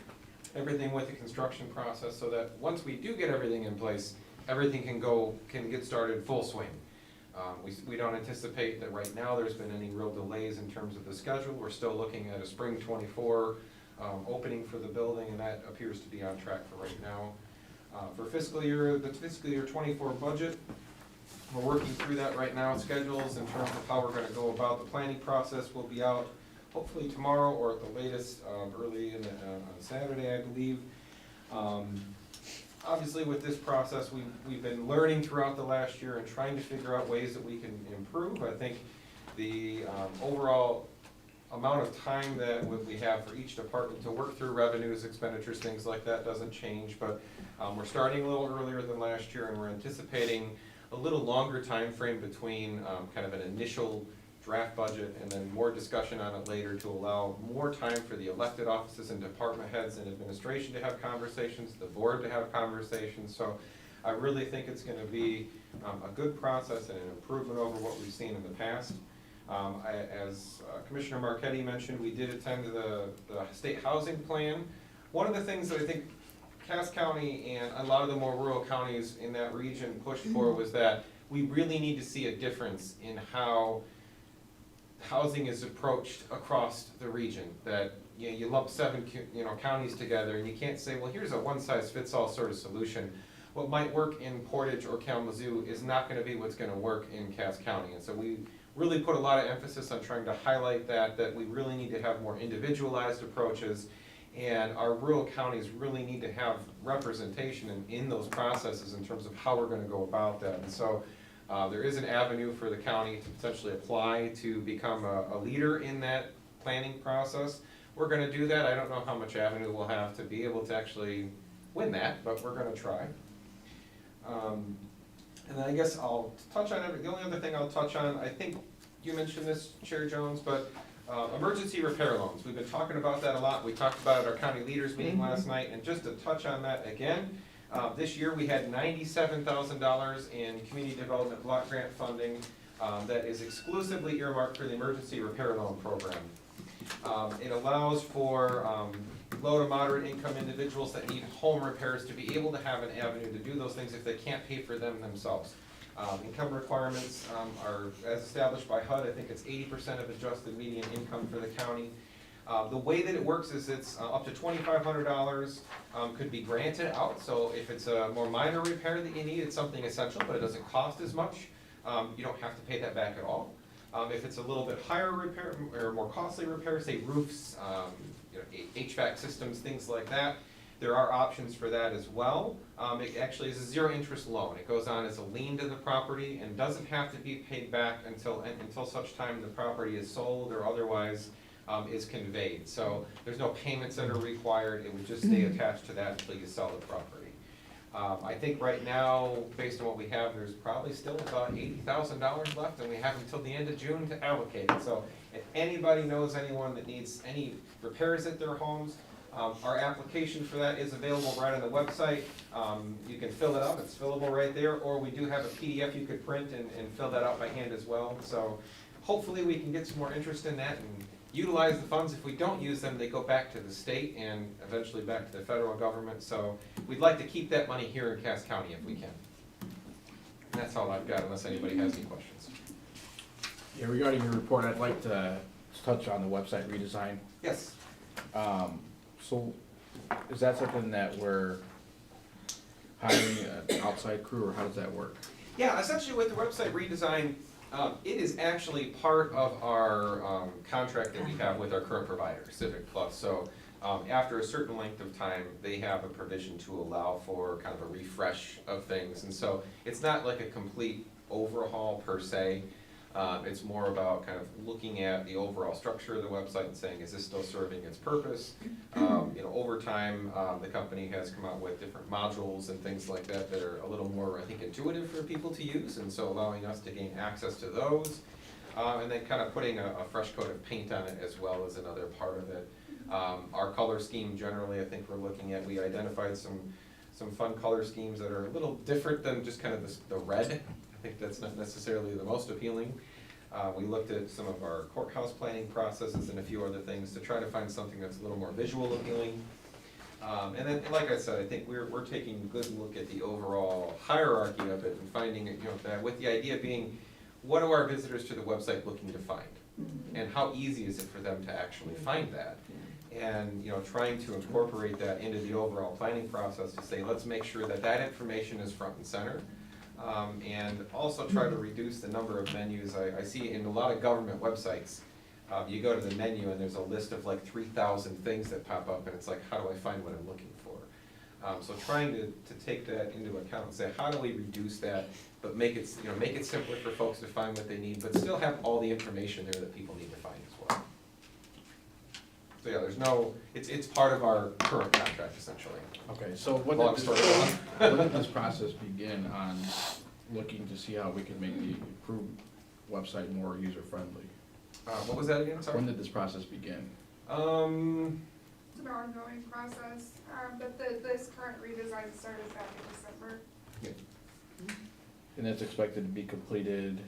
everything with the construction process so that once we do get everything in place, everything can get started full swing. We don't anticipate that right now there's been any real delays in terms of the schedule. We're still looking at a spring 24 opening for the building, and that appears to be on track for right now. For the fiscal year 24 budget, we're working through that right now. Schedules in terms of how we're going to go about the planning process will be out hopefully tomorrow or at the latest early on Saturday, I believe. Obviously, with this process, we've been learning throughout the last year and trying to figure out ways that we can improve. I think the overall amount of time that we have for each department to work through revenues, expenditures, things like that doesn't change, but we're starting a little earlier than last year, and we're anticipating a little longer time frame between kind of an initial draft budget and then more discussion on it later to allow more time for the elected offices and department heads and administration to have conversations, the board to have conversations. So I really think it's going to be a good process and an improvement over what we've seen in the past. As Commissioner Marchetti mentioned, we did attend the state housing plan. One of the things that I think Cass County and a lot of the more rural counties in that region pushed for was that we really need to see a difference in how housing is approached across the region. That you lump 7 counties together, and you can't say, well, here's a one-size-fits-all sort of solution. What might work in Portage or Kalamazoo is not going to be what's going to work in Cass County, and so we really put a lot of emphasis on trying to highlight that we really need to have more individualized approaches, and our rural counties really need to have representation in those processes in terms of how we're going to go about that. And so there is an avenue for the county to potentially apply to become a leader in that planning process. We're going to do that. I don't know how much avenue we'll have to be able to actually win that, but we're going to try. And I guess I'll touch on the only other thing I'll touch on, I think you mentioned this, Chair Jones, but Emergency repair loans, we've been talking about that a lot. We talked about it at our county leaders meeting last night, and just to touch on that again, this year we had $97,000 in community development block grant funding that is exclusively earmarked for the emergency repair loan program. It allows for low to moderate income individuals that need home repairs to be able to have an avenue to do those things if they can't pay for them themselves. Income requirements are as established by HUD. I think it's 80% of adjusted median income for the county. The way that it works is it's up to $2,500 could be granted out. So if it's a more minor repair that you need, it's something essential, but it doesn't cost as much. You don't have to pay that back at all. If it's a little bit higher repair or more costly repair, say roofs, HVAC systems, things like that, there are options for that as well. It actually is a zero interest loan. It goes on as a lien to the property and doesn't have to be paid back until such time the property is sold or otherwise is conveyed. So there's no payments that are required. It would just stay attached to that until you sell the property. I think right now, based on what we have, there's probably still about $80,000 left, and we have until the end of June to allocate it. So if anybody knows anyone that needs any repairs at their homes, our application for that is available right on the website. You can fill it out, it's fillable right there, or we do have a PDF you could print and fill that out by hand as well. So hopefully we can get some more interest in that and utilize the funds. If we don't use them, they go back to the state and eventually back to the federal government. So we'd like to keep that money here in Cass County if we can. And that's all I've got, unless anybody has any questions. Yeah, regarding your report, I'd like to touch on the website redesign. Yes. So is that something that we're hiring an outside crew, or how does that work? Yeah, essentially with the website redesign, it is actually part of our contract that we have with our current provider, Civic Plus. So after a certain length of time, they have a provision to allow for kind of a refresh of things. And so it's not like a complete overhaul per se. It's more about kind of looking at the overall structure of the website and saying, is this still serving its purpose? Over time, the company has come out with different modules and things like that that are a little more, I think, intuitive for people to use, and so allowing us to gain access to those. And then kind of putting a fresh coat of paint on it as well as another part of it. Our color scheme generally, I think we're looking at, we identified some fun color schemes that are a little different than just kind of the red. I think that's not necessarily the most appealing. We looked at some of our courthouse planning processes and a few other things to try to find something that's a little more visual appealing. And then, like I said, I think we're taking a good look at the overall hierarchy of it and finding it, that with the idea being, what are our visitors to the website looking to find? And how easy is it for them to actually find that? And trying to incorporate that into the overall planning process to say, let's make sure that that information is front and center. And also try to reduce the number of menus. I see in a lot of government websites, you go to the menu and there's a list of like 3,000 things that pop up, and it's like, how do I find what I'm looking for? So trying to take that into account and say, how do we reduce that, but make it simpler for folks to find what they need, but still have all the information there that people need to find as well. So yeah, it's part of our current contract essentially. Okay, so when did this process begin on looking to see how we can make the improved website more user-friendly? What was that again, sorry? When did this process begin? It's an ongoing process, but this current redesign started back in December. Yeah. And it's expected to be completed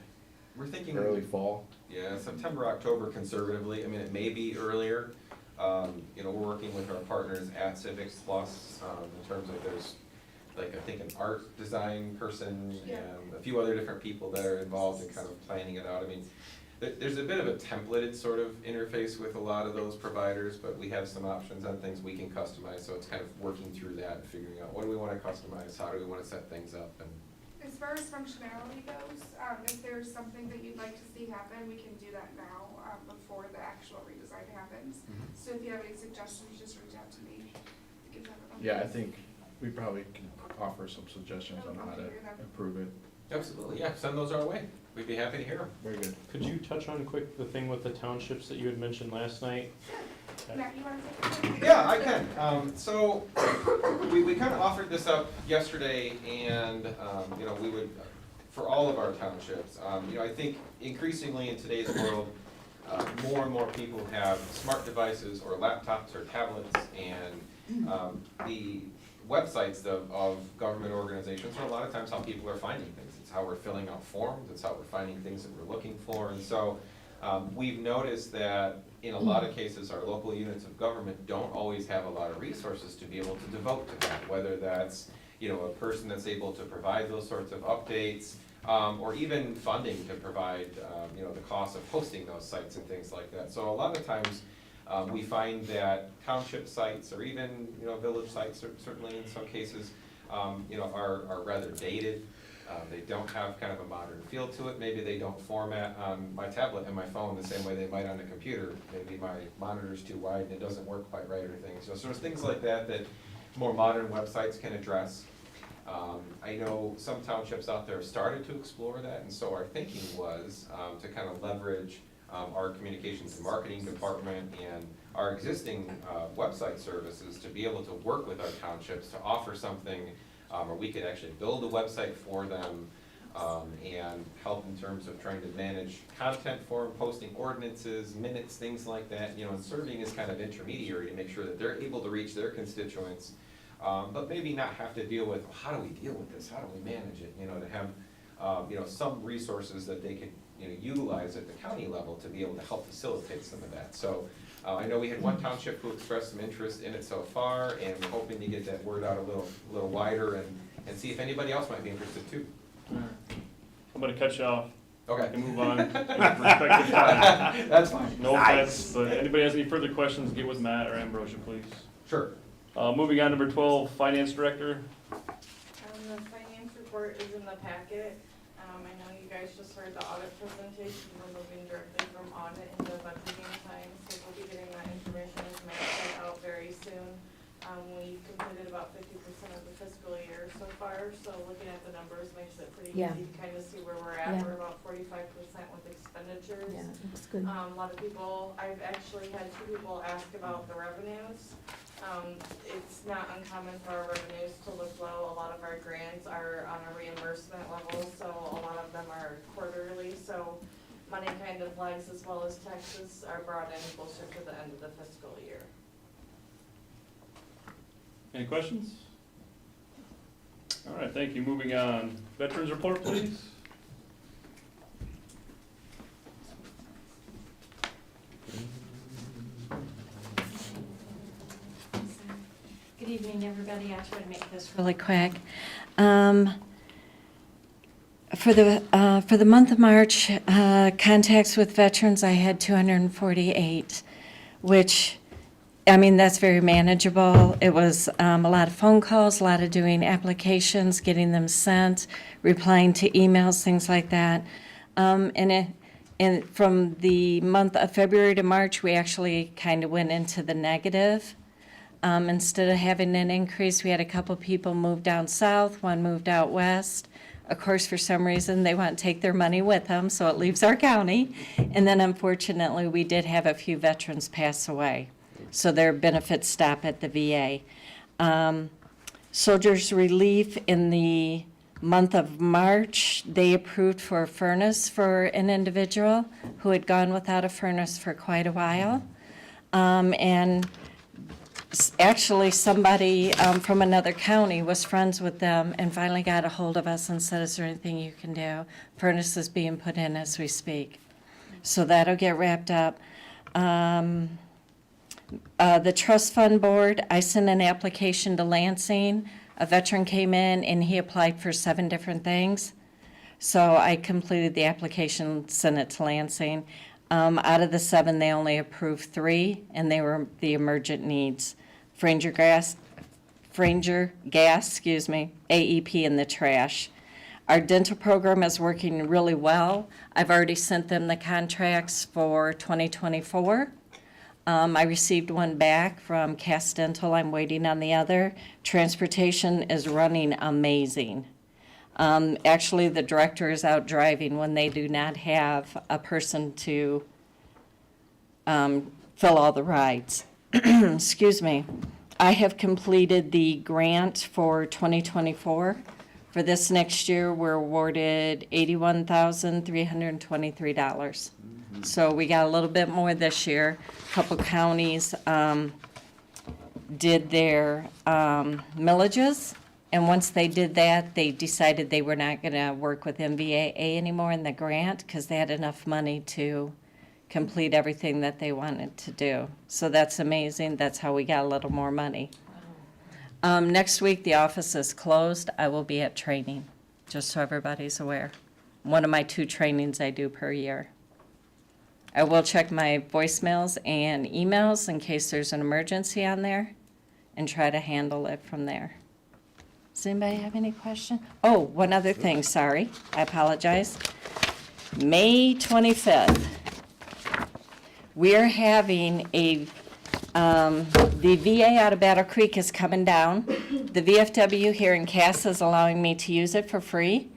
We're thinking early fall? Yeah, September, October conservatively. I mean, it may be earlier. We're working with our partners at Civics Plus in terms of there's I think an art design person and a few other different people that are involved in kind of planning it out. I mean, there's a bit of a templated sort of interface with a lot of those providers, but we have some options on things we can customize. So it's kind of working through that and figuring out what do we want to customize, how do we want to set things up. And as far as functionality goes, if there's something that you'd like to see happen, we can do that now before the actual redesign happens. So if you have any suggestions, just reach out to me. Yeah, I think we probably can offer some suggestions on how to improve it. Absolutely, yeah, send those our way. We'd be happy to hear them. Very good. Could you touch on quick the thing with the townships that you had mentioned last night? Matt, you want to take it? Yeah, I can. So we kind of offered this up yesterday, and we would, for all of our townships, I think increasingly in today's world, more and more people have smart devices or laptops or tablets, and the websites of government organizations are a lot of times how people are finding things. It's how we're filling out forms, it's how we're finding things that we're looking for. And so we've noticed that in a lot of cases, our local units of government don't always have a lot of resources to be able to devote to that, whether that's, you know, a person that's able to provide those sorts of updates, or even funding to provide, you know, the cost of hosting those sites and things like that. So a lot of times, we find that township sites or even, you know, village sites, certainly in some cases, you know, are rather dated. They don't have kind of a modern feel to it. Maybe they don't format on my tablet and my phone the same way they might on a computer. Maybe my monitor's too wide and it doesn't work quite right or things. So there's things like that that more modern websites can address. I know some townships out there started to explore that, and so our thinking was to kind of leverage our communications and marketing department and our existing website services to be able to work with our townships to offer something where we could actually build a website for them and help in terms of trying to manage content for them, posting ordinances, minutes, things like that, you know, and serving as kind of intermediary to make sure that they're able to reach their constituents, but maybe not have to deal with, well, how do we deal with this? How do we manage it? You know, to have, you know, some resources that they could, you know, utilize at the county level to be able to help facilitate some of that. So I know we had one township who expressed some interest in it so far, and we're hoping to get that word out a little wider and see if anybody else might be interested too. I'm gonna cut you off. Okay. And move on. Respective time. That's fine. No offense, but anybody has any further questions, get with Matt or Ambrosia, please. Sure. Moving on, number 12, Finance Director. The finance report is in the packet. I know you guys just heard the audit presentation. We're moving directly from audit into budgeting time, so we'll be getting that information as Matt out very soon. We completed about 50% of the fiscal year so far, so looking at the numbers makes it pretty Yeah. easy to kind of see where we're at. Yeah. We're about 45% with expenditures. Yeah, looks good. A lot of people, I've actually had 2 people ask about the revenues. It's not uncommon for our revenues to look low. A lot of our grants are on a reimbursement level, so a lot of them are quarterly, so money kind of lags as well as taxes are brought in closer to the end of the fiscal year. Any questions? All right, thank you. Moving on. Veterans Report, please. Good evening, everybody. I'll try to make this really quick. For the month of March, contacts with veterans, I had 248, which, I mean, that's very manageable. It was a lot of phone calls, a lot of doing applications, getting them sent, replying to emails, things like that. And from the month of February to March, we actually kind of went into the negative. Instead of having an increase, we had a couple people move down south, one moved out west. Of course, for some reason, they want to take their money with them, so it leaves our county. And then unfortunately, we did have a few veterans pass away, so their benefits stop at the VA. Soldiers Relief in the month of March, they approved for a furnace for an individual who had gone without a furnace for quite a while. And actually, somebody from another county was friends with them and finally got a hold of us and said, is there anything you can do? Furnace is being put in as we speak. So that'll get wrapped up. The Trust Fund Board, I sent an application to Lansing. A veteran came in and he applied for 7 different things. So I completed the application, sent it to Lansing. Out of the 7, they only approved 3, and they were the emergent needs. Franger Gas, AEP in the trash. Our dental program is working really well. I've already sent them the contracts for 2024. I received one back from Cass Dental. I'm waiting on the other. Transportation is running amazing. Actually, the director is out driving when they do not have a person to fill all the rides. Excuse me. I have completed the grant for 2024. For this next year, we're awarded $81,323. So we got a little bit more this year. A couple counties did their millages, and once they did that, they decided they were not going to work with MVAA anymore in the grant because they had enough money to complete everything that they wanted to do. So that's amazing. That's how we got a little more money. Next week, the office is closed. I will be at training, just so everybody's aware. One of my 2 trainings I do per year. I will check my voicemails and emails in case there's an emergency on there and try to handle it from there. Does anybody have any question? Oh, one other thing, sorry, I apologize. May 25th, we're having the VA out of Battle Creek is coming down. The VFW here in Cass is allowing me to use it for free.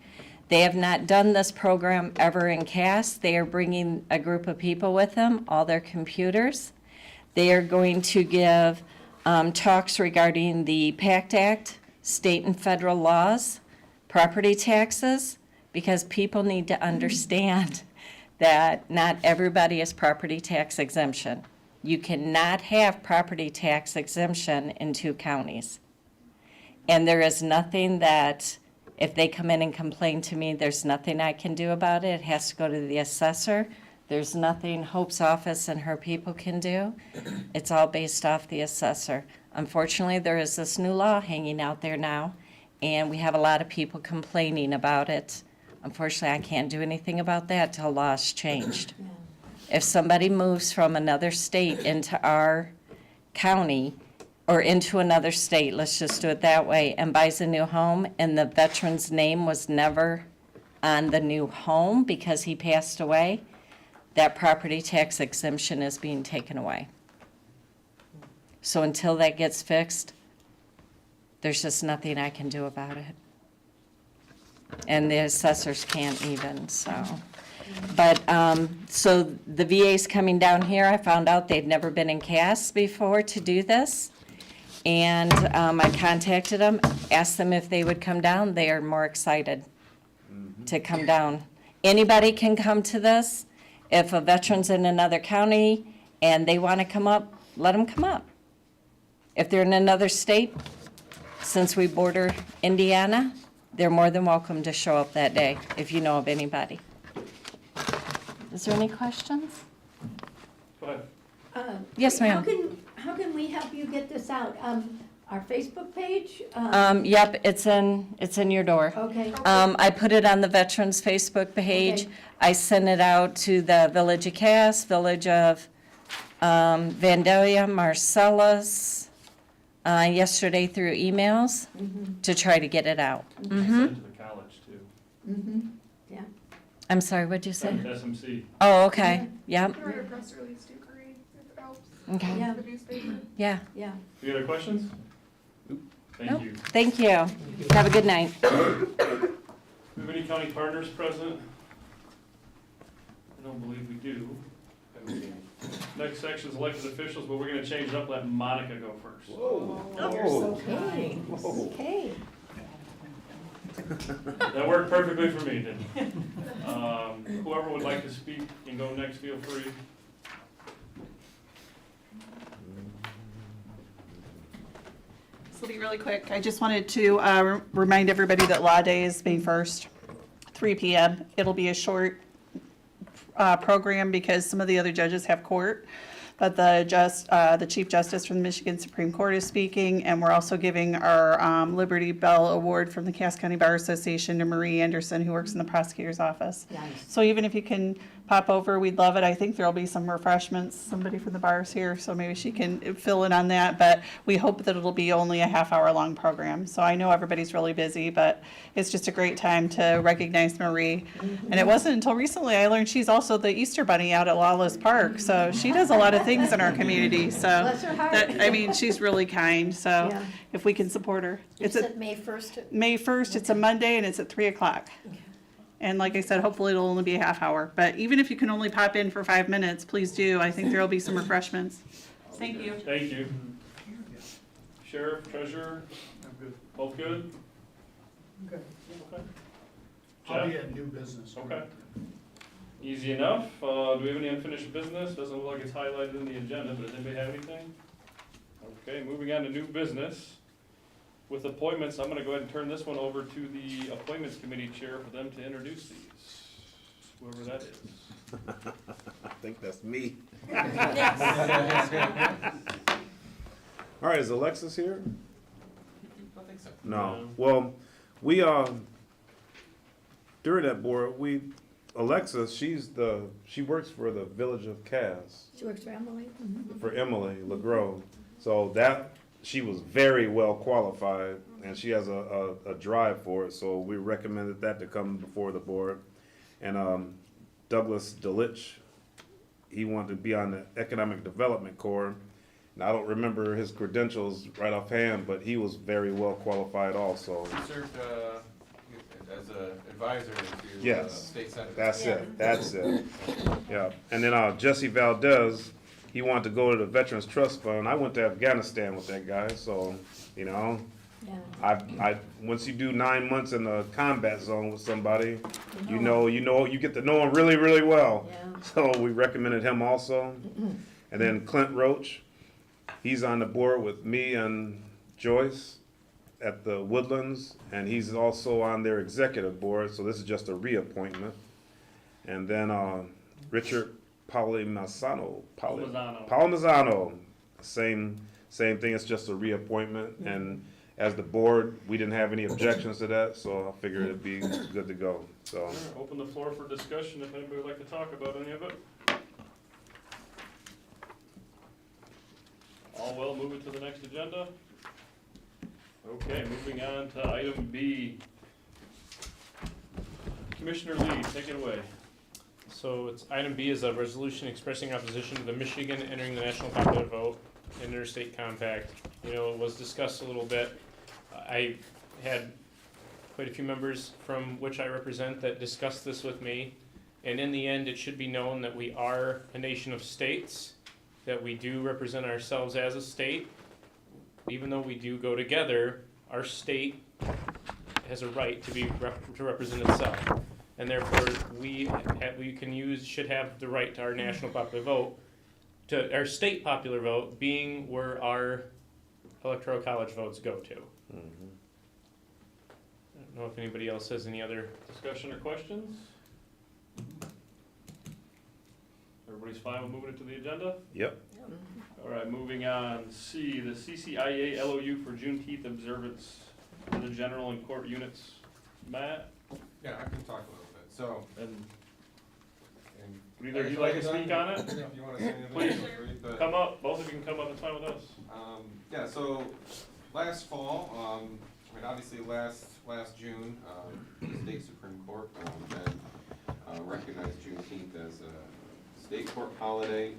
They have not done this program ever in Cass. They are bringing a group of people with them, all their computers. They are going to give talks regarding the PACT Act, state and federal laws, property taxes, because people need to understand that not everybody is property tax exemption. You cannot have property tax exemption in 2 counties. And there is nothing that, if they come in and complain to me, there's nothing I can do about it. It has to go to the assessor. There's nothing Hope's office and her people can do. It's all based off the assessor. Unfortunately, there is this new law hanging out there now, and we have a lot of people complaining about it. Unfortunately, I can't do anything about that till law is changed. If somebody moves from another state into our county, or into another state, let's just do it that way, and buys a new home, and the veteran's name was never on the new home because he passed away, that property tax exemption is being taken away. So until that gets fixed, there's just nothing I can do about it. And the assessors can't even, so. But, so the VA's coming down here. I found out they'd never been in Cass before to do this. And I contacted them, asked them if they would come down. They are more excited to come down. Anybody can come to this. If a veteran's in another county and they want to come up, let them come up. If they're in another state, since we border Indiana, they're more than welcome to show up that day, if you know of anybody. Is there any questions? Go ahead. Yes, ma'am. How can we help you get this out? Our Facebook page? Yep, it's in your door. Okay. I put it on the Veterans Facebook page. Okay. I sent it out to the Village of Cass, Village of Vandalia, Marcellus, yesterday through emails to try to get it out. Sent to the college too. Yeah. I'm sorry, what'd you say? SMC. Oh, okay, yep, Write a press release too, Corinne, if it helps. okay, Yeah. The newspaper. yeah. Yeah. Any other questions? Thank Nope. you. Thank you. Have a good night. Do we have any county partners present? I don't believe we do. Next section is elected officials, but we're gonna change it up, let Monica go first. Whoa. You're so kind. Whoa. Okay. That worked perfectly for me, didn't it? Whoever would like to speak can go next, feel free. This will be really quick. I just wanted to remind everybody that Law Day is May 1st, 3 p.m. It'll be a short program because some of the other judges have court. But the Chief Justice from the Michigan Supreme Court is speaking, and we're also giving our Liberty Bell Award from the Cass County Bar Association to Marie Anderson, who works in the prosecutor's office. Nice. So even if you can pop over, we'd love it. I think there'll be some refreshments. Somebody from the bar's here, so maybe she can fill in on that. But we hope that it'll be only a half-hour-long program. So I know everybody's really busy, but it's just a great time to recognize Marie. And it wasn't until recently I learned she's also the Easter Bunny out at Lawless Park. So she does a lot of things in our community. So Bless her heart. I mean, she's really kind. So Yeah. if we can support her, It's it's at May 1st? May 1st. It's a Monday, and it's at 3 o'clock. And like I said, hopefully it'll only be a half hour. But even if you can only pop in for 5 minutes, please do. I think there'll be some refreshments. Thank you. Thank you. Sheriff, treasurer? Both good? Okay. Okay. I'll be Jeff? at new business. Okay. Easy enough. Do we have any unfinished business? Doesn't look like it's highlighted in the agenda, but does anybody have anything? Okay, moving on to new business. With appointments, I'm gonna go ahead and turn this one over to the Appointments Committee Chair for them to introduce these, whoever that is. I think that's me. All right, is Alexis here? I think so. No. Well, we, during that board, Alexis, she works for the Village of Cass, She works for Emily. for Emily LeGros. So she was very well qualified, and she has a drive for it, so we recommended that to come before the board. And Douglas Delich, he wanted to be on the Economic Development Corps. And I don't remember his credentials right offhand, but he was very well qualified also. He served as an advisor to Yes, state senators. that's it. Yeah, and then Jesse Valdez, he wanted to go to the Veterans Trust Fund. I went to Afghanistan with that guy, so, you know, I once you do 9 months in the combat zone with somebody, you get to know him really, really well. So we recommended him also. And then Clint Roach, he's on the board with me and Joyce at the Woodlands, and he's also on their executive board, so this is just a reappointment. And then Richard Palmisano, same thing, it's just a reappointment. And as the board, we didn't have any objections to that, so I figured it'd be good to go, so. All right, open the floor for discussion if anybody would like to talk about any of it. All well, moving to the next agenda. Okay, moving on to item B. Commissioner Lee, take it away. So it's item B is a resolution expressing opposition to the Michigan entering the national popular vote and interstate compact. You know, it was discussed a little bit. I had quite a few members from which I represent that discussed this with me. And in the end, it should be known that we are a nation of states, that we do represent ourselves as a state. Even though we do go together, our state has a right to represent itself. And therefore, should have the right to our national popular vote, to our state popular vote being where our electoral college votes go to. I don't know if anybody else has any other Discussion or questions? Everybody's fine with moving it to the agenda? Yep. All right, moving on. C, the CCIA LOU for Juneteenth observance for the general and court units. Matt? Yeah, I can talk a little bit. So, Would either of you like to speak on it? If you want to say anything, Please, feel free, but- come up. Both of you can come up. It's fine with us. Yeah, so last fall, obviously last June, the state Supreme Court then recognized Juneteenth as a state court holiday.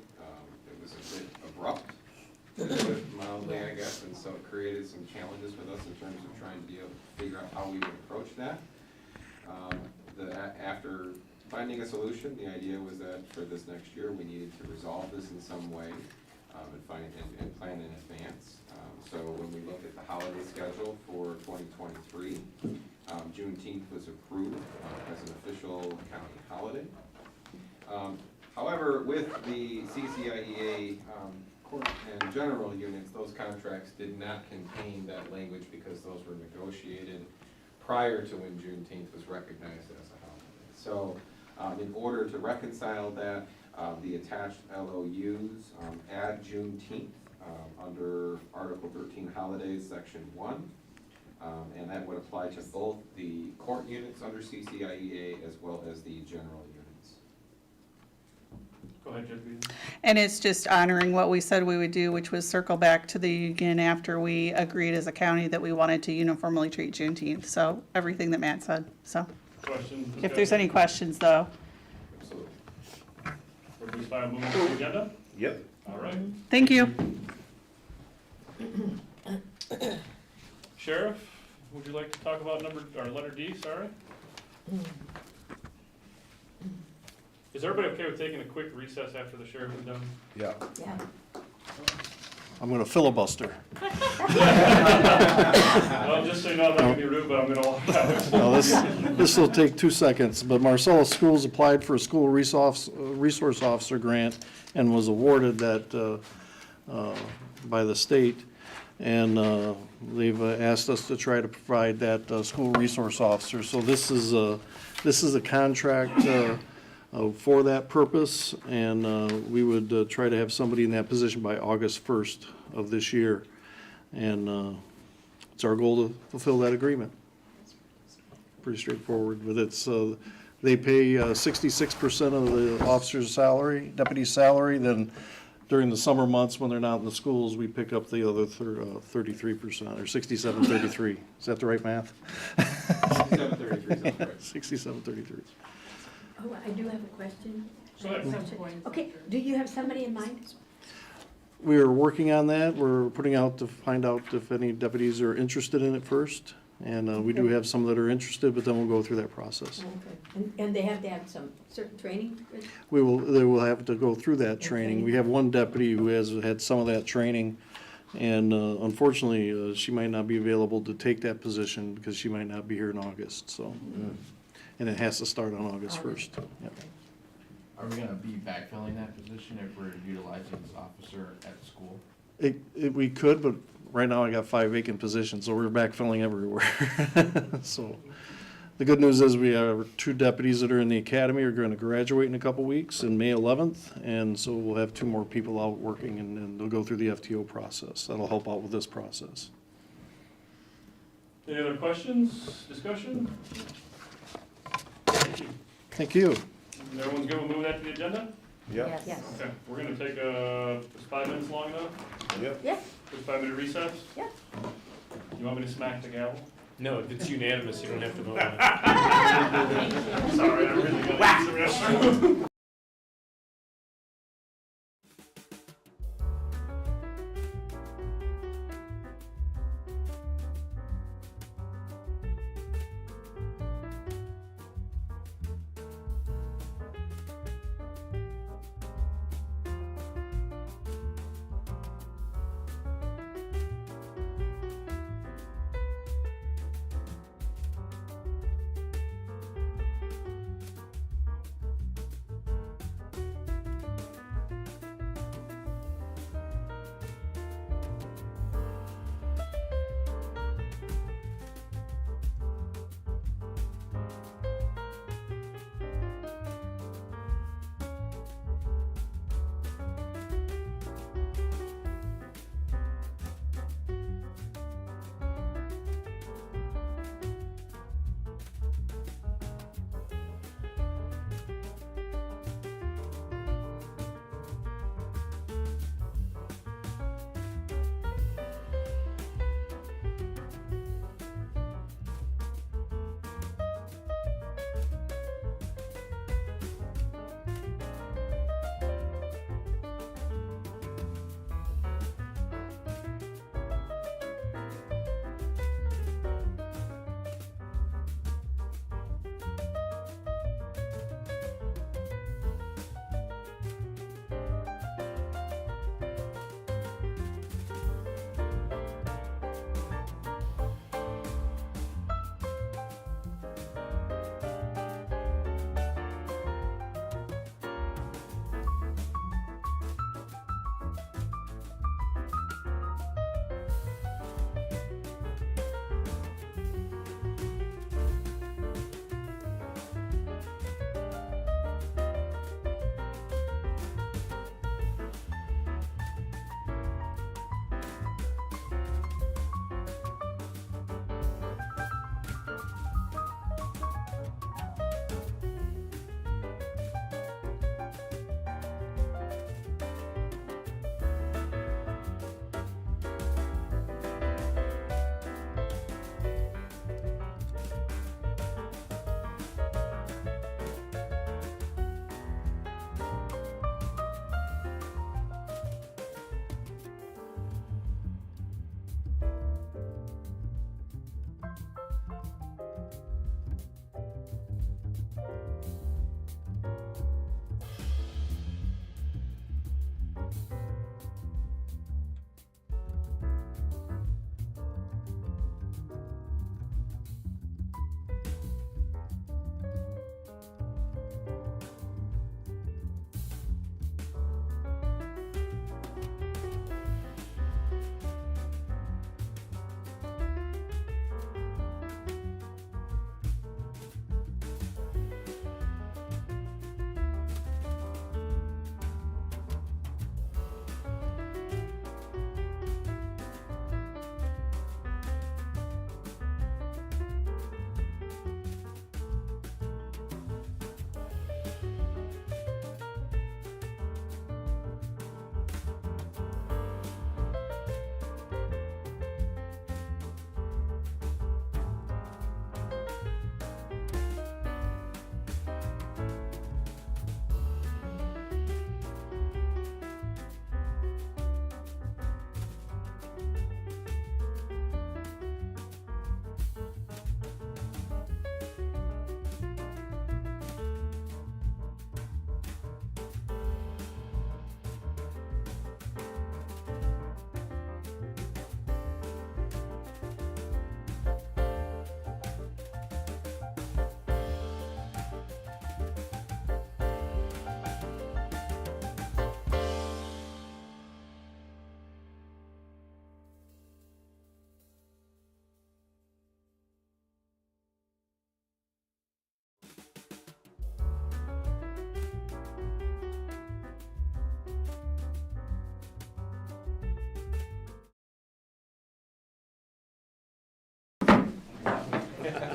It was a bit abrupt, to put it mildly, I guess, and so it created some challenges with us in terms of trying to be able to figure out how we would approach that. After finding a solution, the idea was that for this next year, we needed to resolve this in some way and plan in advance. So when we looked at the holiday schedule for 2023, Juneteenth was approved as an official county holiday. However, with the CCIEA court and general units, those contracts did not contain that language because those were negotiated prior to when Juneteenth was recognized as a holiday. So in order to reconcile that, the attached LOUs add Juneteenth under Article 13 Holidays, Section 1. And that would apply to both the court units under CCIEA as well as the general units. Go ahead, Jessica. And it's just honoring what we said we would do, which was circle back to the union after we agreed as a county that we wanted to uniformly treat Juneteenth. So everything that Matt said, so. Questions? If there's any questions, though. Absolutely. Everybody's fine with moving to the agenda? Yep. All right. Thank you. Sheriff, would you like to talk about letter D, sorry? Is everybody okay with taking a quick recess after the sheriff is done? Yeah. Yeah. I'm going to filibuster. Well, just so you know, I'm not gonna be rude, but I'm gonna walk out. No, this will take 2 seconds, but Marcellus Schools applied for a school resource officer grant and was awarded that by the state. And they've asked us to try to provide that school resource officer. So this is a contract for that purpose, and we would try to have somebody in that position by August 1st of this year. And it's our goal to fulfill that agreement. Pretty straightforward, but it's, they pay 66% of the officer's salary, deputy's salary, then during the summer months when they're not in the schools, we pick up the other 33%, or 67-33. Is that the right math? 67-33. 67-33. Oh, I do have a question. Go ahead. Okay, do you have somebody in mind? We are working on that. We're putting out to find out if any deputies are interested in it first. And we do have some that are interested, but then we'll go through that process. Okay. And they have to have some certain training? They will have to go through that training. We have one deputy who has had some of that training, and unfortunately, she might not be available to take that position because she might not be here in August, so. And it has to start on August 1st. Yep. Are we gonna be backfilling that position if we're utilizing this officer at the school? We could, but right now I got 5 vacant positions, so we're backfilling everywhere. So, the good news is we have 2 deputies that are in the academy are going to graduate in a couple weeks, in May 11th, and so we'll have 2 more people out working, and they'll go through the FTO process. That'll help out with this process. Any other questions, discussion? Thank you. Thank you. Everyone's good with moving that to the agenda? Yep. Yes. Okay, we're gonna take is 5 minutes long enough? Yep. Yes, Just 5-minute recess? yes. You want me to smack the gavel? No, if it's unanimous, you don't have to vote on it. Sorry, I really gotta use the restroom.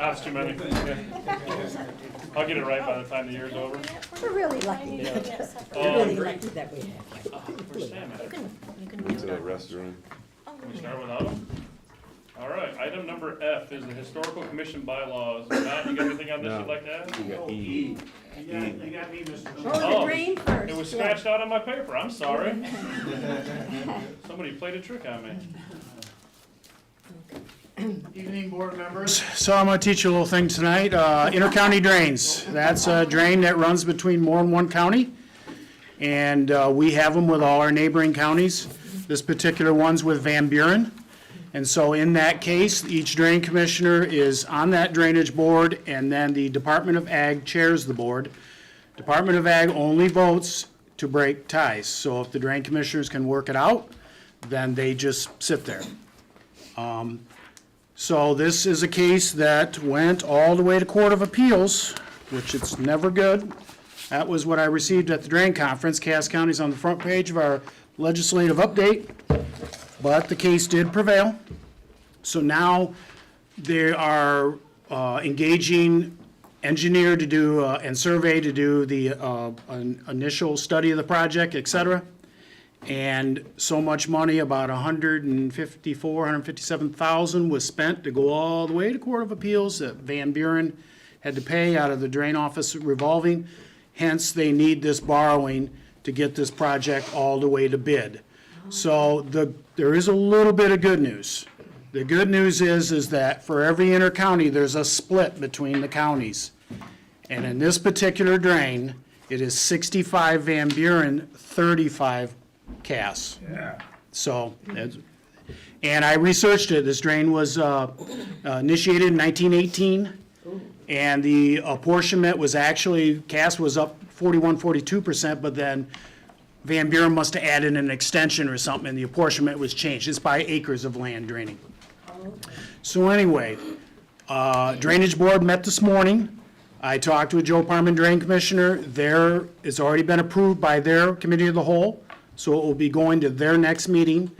That's too many. I'll get it right by the time the year's over. We're really lucky. Yeah. We're really lucky that we have you. Where's Sam at? To the restroom. Can we start without him? All right, item number F is the Historical Commission bylaws. Matt, you got anything on this you'd like to add? We got E. You got me, Mr. Oh, the drain first. It was yeah. scratched out on my paper, I'm sorry. Somebody played a trick on me. Evening, board members. So I'm going to teach you a little thing tonight. Intercounty drains. That's a drain that runs between more than one county. And we have them with all our neighboring counties. This particular one's with Van Buren. And so in that case, each drain commissioner is on that drainage board, and then the Department of Ag chairs the board. Department of Ag only votes to break ties. So if the drain commissioners can work it out, then they just sit there. So this is a case that went all the way to Court of Appeals, which it's never good. That was what I received at the drain conference. Cass County's on the front page of our legislative update, but the case did prevail. So now they are engaging engineer to do, and survey to do the an initial study of the project, et cetera. And so much money, about $157,000 was spent to go all the way to Court of Appeals that Van Buren had to pay out of the drain office revolving. Hence, they need this borrowing to get this project all the way to bid. So there is a little bit of good news. The good news is that for every intercounty, there's a split between the counties. And in this particular drain, it is 65 Van Buren, 35 Cass. Yeah. So, and I researched it. This drain was initiated in 1918, and the apportionment was actually, Cass was up 42%, but then Van Buren must have added an extension or something, and the apportionment was changed. It's by acres of land draining. So anyway, Drainage Board met this morning. I talked with Joe Parman, Drain Commissioner. It's already been approved by their Committee of the Whole, so it will be going to their next meeting.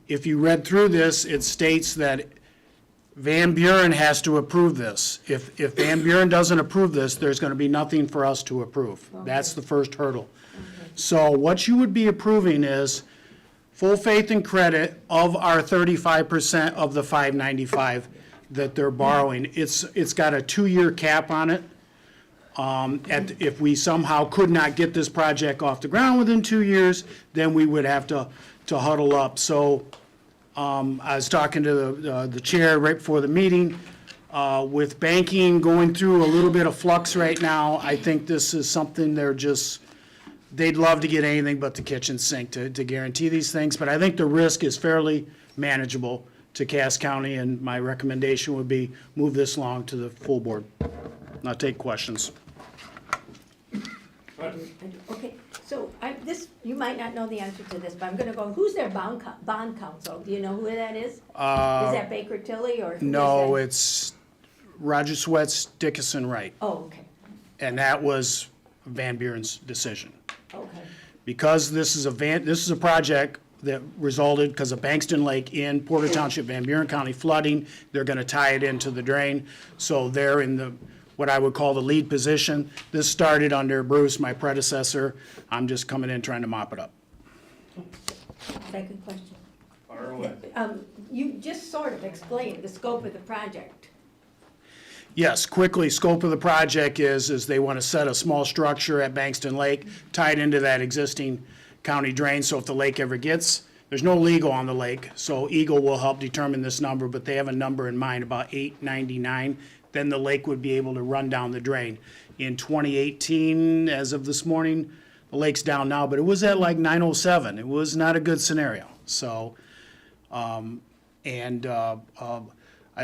If you read through this, it states that Van Buren has to approve this. If Van Buren doesn't approve this, there's going to be nothing for us to approve. That's the first hurdle. So what you would be approving is full faith and credit of our 35% of the 595 that they're borrowing. It's got a 2-year cap on it. If we somehow could not get this project off the ground within 2 years, then we would have to huddle up. So I was talking to the chair right before the meeting. With banking going through a little bit of flux right now, I think this is something they'd love to get anything but the kitchen sink to guarantee these things. But I think the risk is fairly manageable to Cass County, and my recommendation would be move this along to the full board. Now take questions. Okay, so you might not know the answer to this, but I'm gonna go, who's their bond counsel? Do you know who that is? Is that Baker Tilly or? who is No, that? it's Roger Sweat's Dickinson Wright, Oh, okay, and that was Van Buren's decision. okay. Because this is a project that resulted because of Bankston Lake in Porter Township, Van Buren County flooding. They're going to tie it into the drain. So they're in what I would call the lead position. This started under Bruce, my predecessor. I'm just coming in trying to mop it up. Second question. Fire away. You just sort of explained the scope of the project. Yes, quickly, scope of the project is they want to set a small structure at Bankston Lake, tie it into that existing county drain, so if the lake ever there's no legal on the lake, so Eagle will help determine this number, but they have a number in mind, about 899, then the lake would be able to run down the drain. In 2018, as of this morning, the lake's down now, but it was at like 907. It was not a good scenario. So, I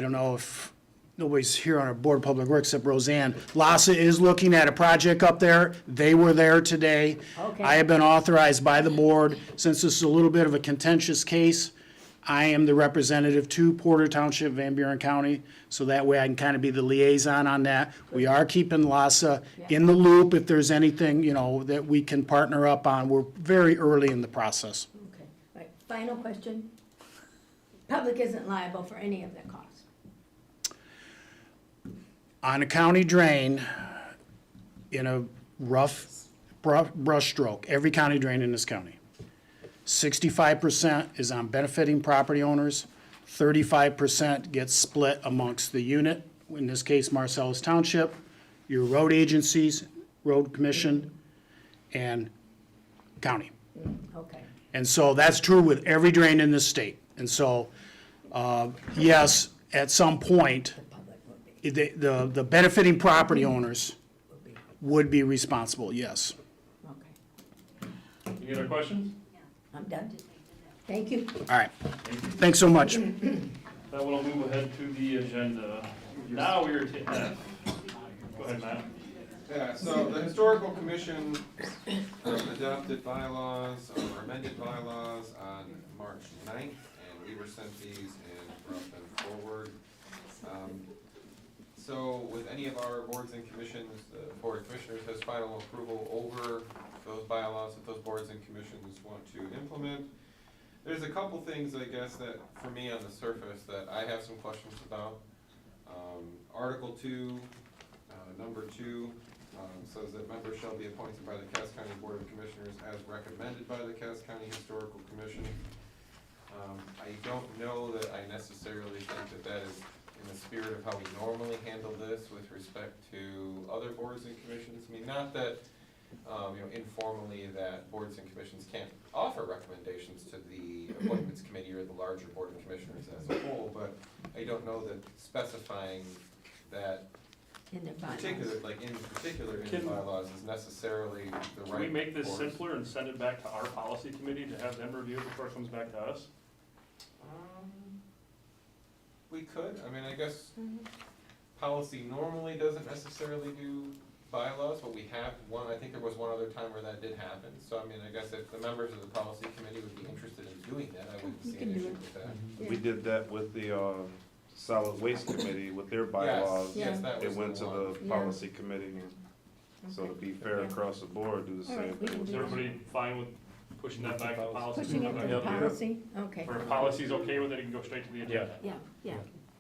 don't know if nobody's here on our Board of Public Works except Roseanne. LASA is looking at a project up there. They were there today. Okay. I have been authorized by the board, since this is a little bit of a contentious case, I am the representative to Porter Township, Van Buren County, so that way I can kind of be the liaison on that. We are keeping LASA in the loop if there's anything, that we can partner up on. We're very early in the process. Okay, right, final question. Public isn't liable for any of the costs. on a county drain, in a rough brush stroke, every county drain in this county, 65% is on benefiting property owners, 35% gets split amongst the unit, in this case Marcellus Township, your road agencies, road commission, and county. Okay. And so that's true with every drain in this state. And so, yes, at some point, the benefiting property owners would be responsible, yes. Any other questions? I'm done. Thank you. All right. Thanks so much. That will move ahead to the agenda. Now we are to F. Go ahead, Matt. Yeah, so the historical commission adopted bylaws, or amended bylaws on March 9th, and we were sent these and brought them forward. So with any of our boards and commissions, the Board of Commissioners has final approval over those bylaws that those boards and commissions want to implement. There's a couple things, I guess, that for me on the surface that I have some questions about. Article 2, number 2, says that members shall be appointed by the Cass County Board of Commissioners as recommended by the Cass County Historical Commission. I don't know that I necessarily think that that is in the spirit of how we normally handle this with respect to other boards and commissions. I mean, not that, informally that boards and commissions can't offer recommendations to the appointments committee or the larger board of commissioners as a whole, but I don't know that specifying that In the bylaws. in particular in the bylaws is necessarily the right Can we make this course. simpler and send it back to our policy committee to have them review it before it comes back to us? We could, I mean, I guess policy normally doesn't necessarily do bylaws, but we have one, I think there was one other time where that did happen. So I mean, I guess if the members of the policy committee would be interested in doing that, I wouldn't see an issue with that. We did that with the solid waste committee with their bylaws. Yes, that was It went the to one. the policy committee. So to be fair across the board, do the All right, same we can thing. Is everybody fine with pushing that back to policy? Pushing it to the policy, okay. Or if policy's okay with it, it can go straight to the agenda? Yeah.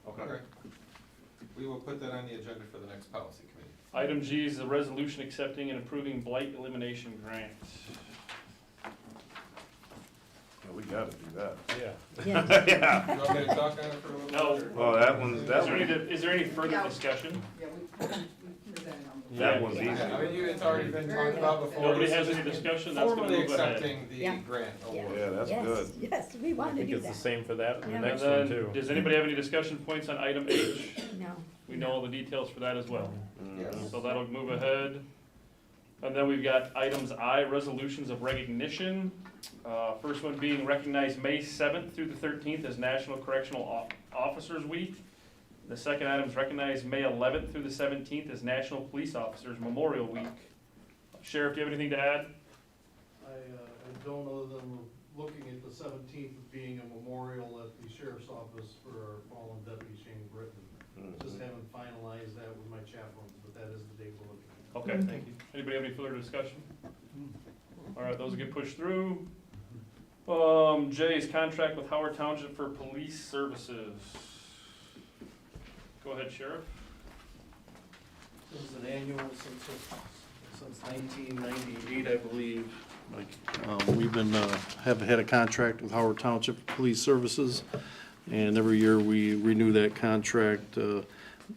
Okay. We will put that on the agenda for the next policy committee. Item G is the resolution accepting and approving blight elimination grant. Yeah, we gotta do that. Yeah. Yeah. You want me to talk on it for a little bit? No. Oh, that one's, Is there any further discussion? that one's easy. Yeah, I mean, it's already been talked about before. Nobody This has is any discussion, that's gonna formally move ahead. accepting the Yeah. grant award. Yeah, that's Yes, good. yes, we want to do that. same for that, Yeah. And then, does anybody have any discussion points on item H? No. We know all the details for that as well. Yes. So that'll move ahead. And then we've got items I, resolutions of recognition. First one being recognized May 7th through the 13th as National Correctional Officers Week. The second item is recognized May 11th through the 17th as National Police Officers Memorial Week. Sheriff, do you have anything to add? I don't, other than we're looking at the 17th being a memorial at the sheriff's office for our fallen deputy Shane Britton. Just haven't finalized that with my chaplains, but that is the date we're looking at. Okay, thank you. Anybody have any further discussion? All right, those will get pushed through. J is contract with Howard Township for police services. Go ahead, Sheriff. This is an annual since 1998, I believe. We've been, have had a contract with Howard Township Police Services, and every year we renew that contract.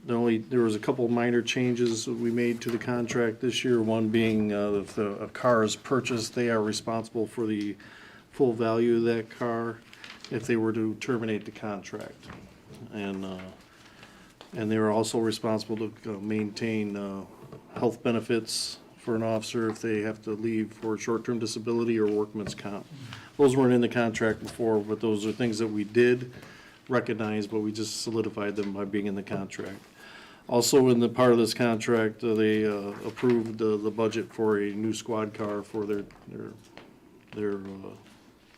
There was a couple minor changes that we made to the contract this year, one being if a car is purchased, they are responsible for the full value of that car if they were to terminate the contract. And they are also responsible to maintain health benefits for an officer if they have to leave for short-term disability or workman's comp. Those weren't in the contract before, but those are things that we did recognize, but we just solidified them by being in the contract. Also, in the part of this contract, they approved the budget for a new squad car for their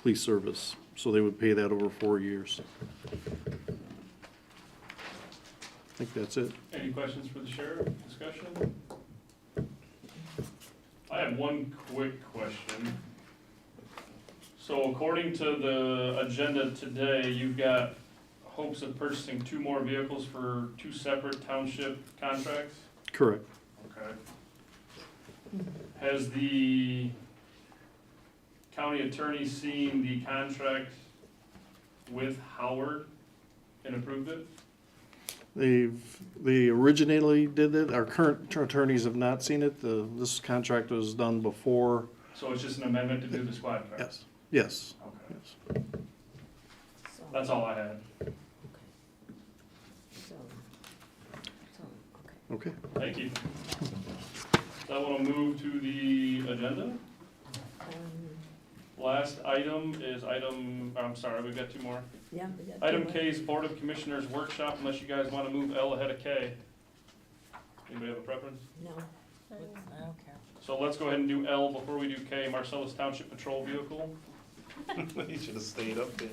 police service, so they would pay that over 4 years. I think that's it. Any questions for the sheriff? Discussion? I have one quick question. So according to the agenda today, you've got hopes of purchasing 2 more vehicles for 2 separate township contracts? Correct. Okay. Has the county attorney seen the contract with Howard and approved it? They originally did it. Our current attorneys have not seen it. This contract was done before. So it's just an amendment to do the squad cars? Yes. Okay. Yes. That's all I had. Okay. Thank you. So I want to move to the agenda. Last item is I'm sorry, we've got 2 more. Yeah, we got Item two K is Board of Commissioners Workshop, unless you guys want to move L ahead of K. Anybody have a preference? No. I don't care. So let's go ahead and do L before we do K, Marcellus Township Patrol Vehicle. You should have stayed up there.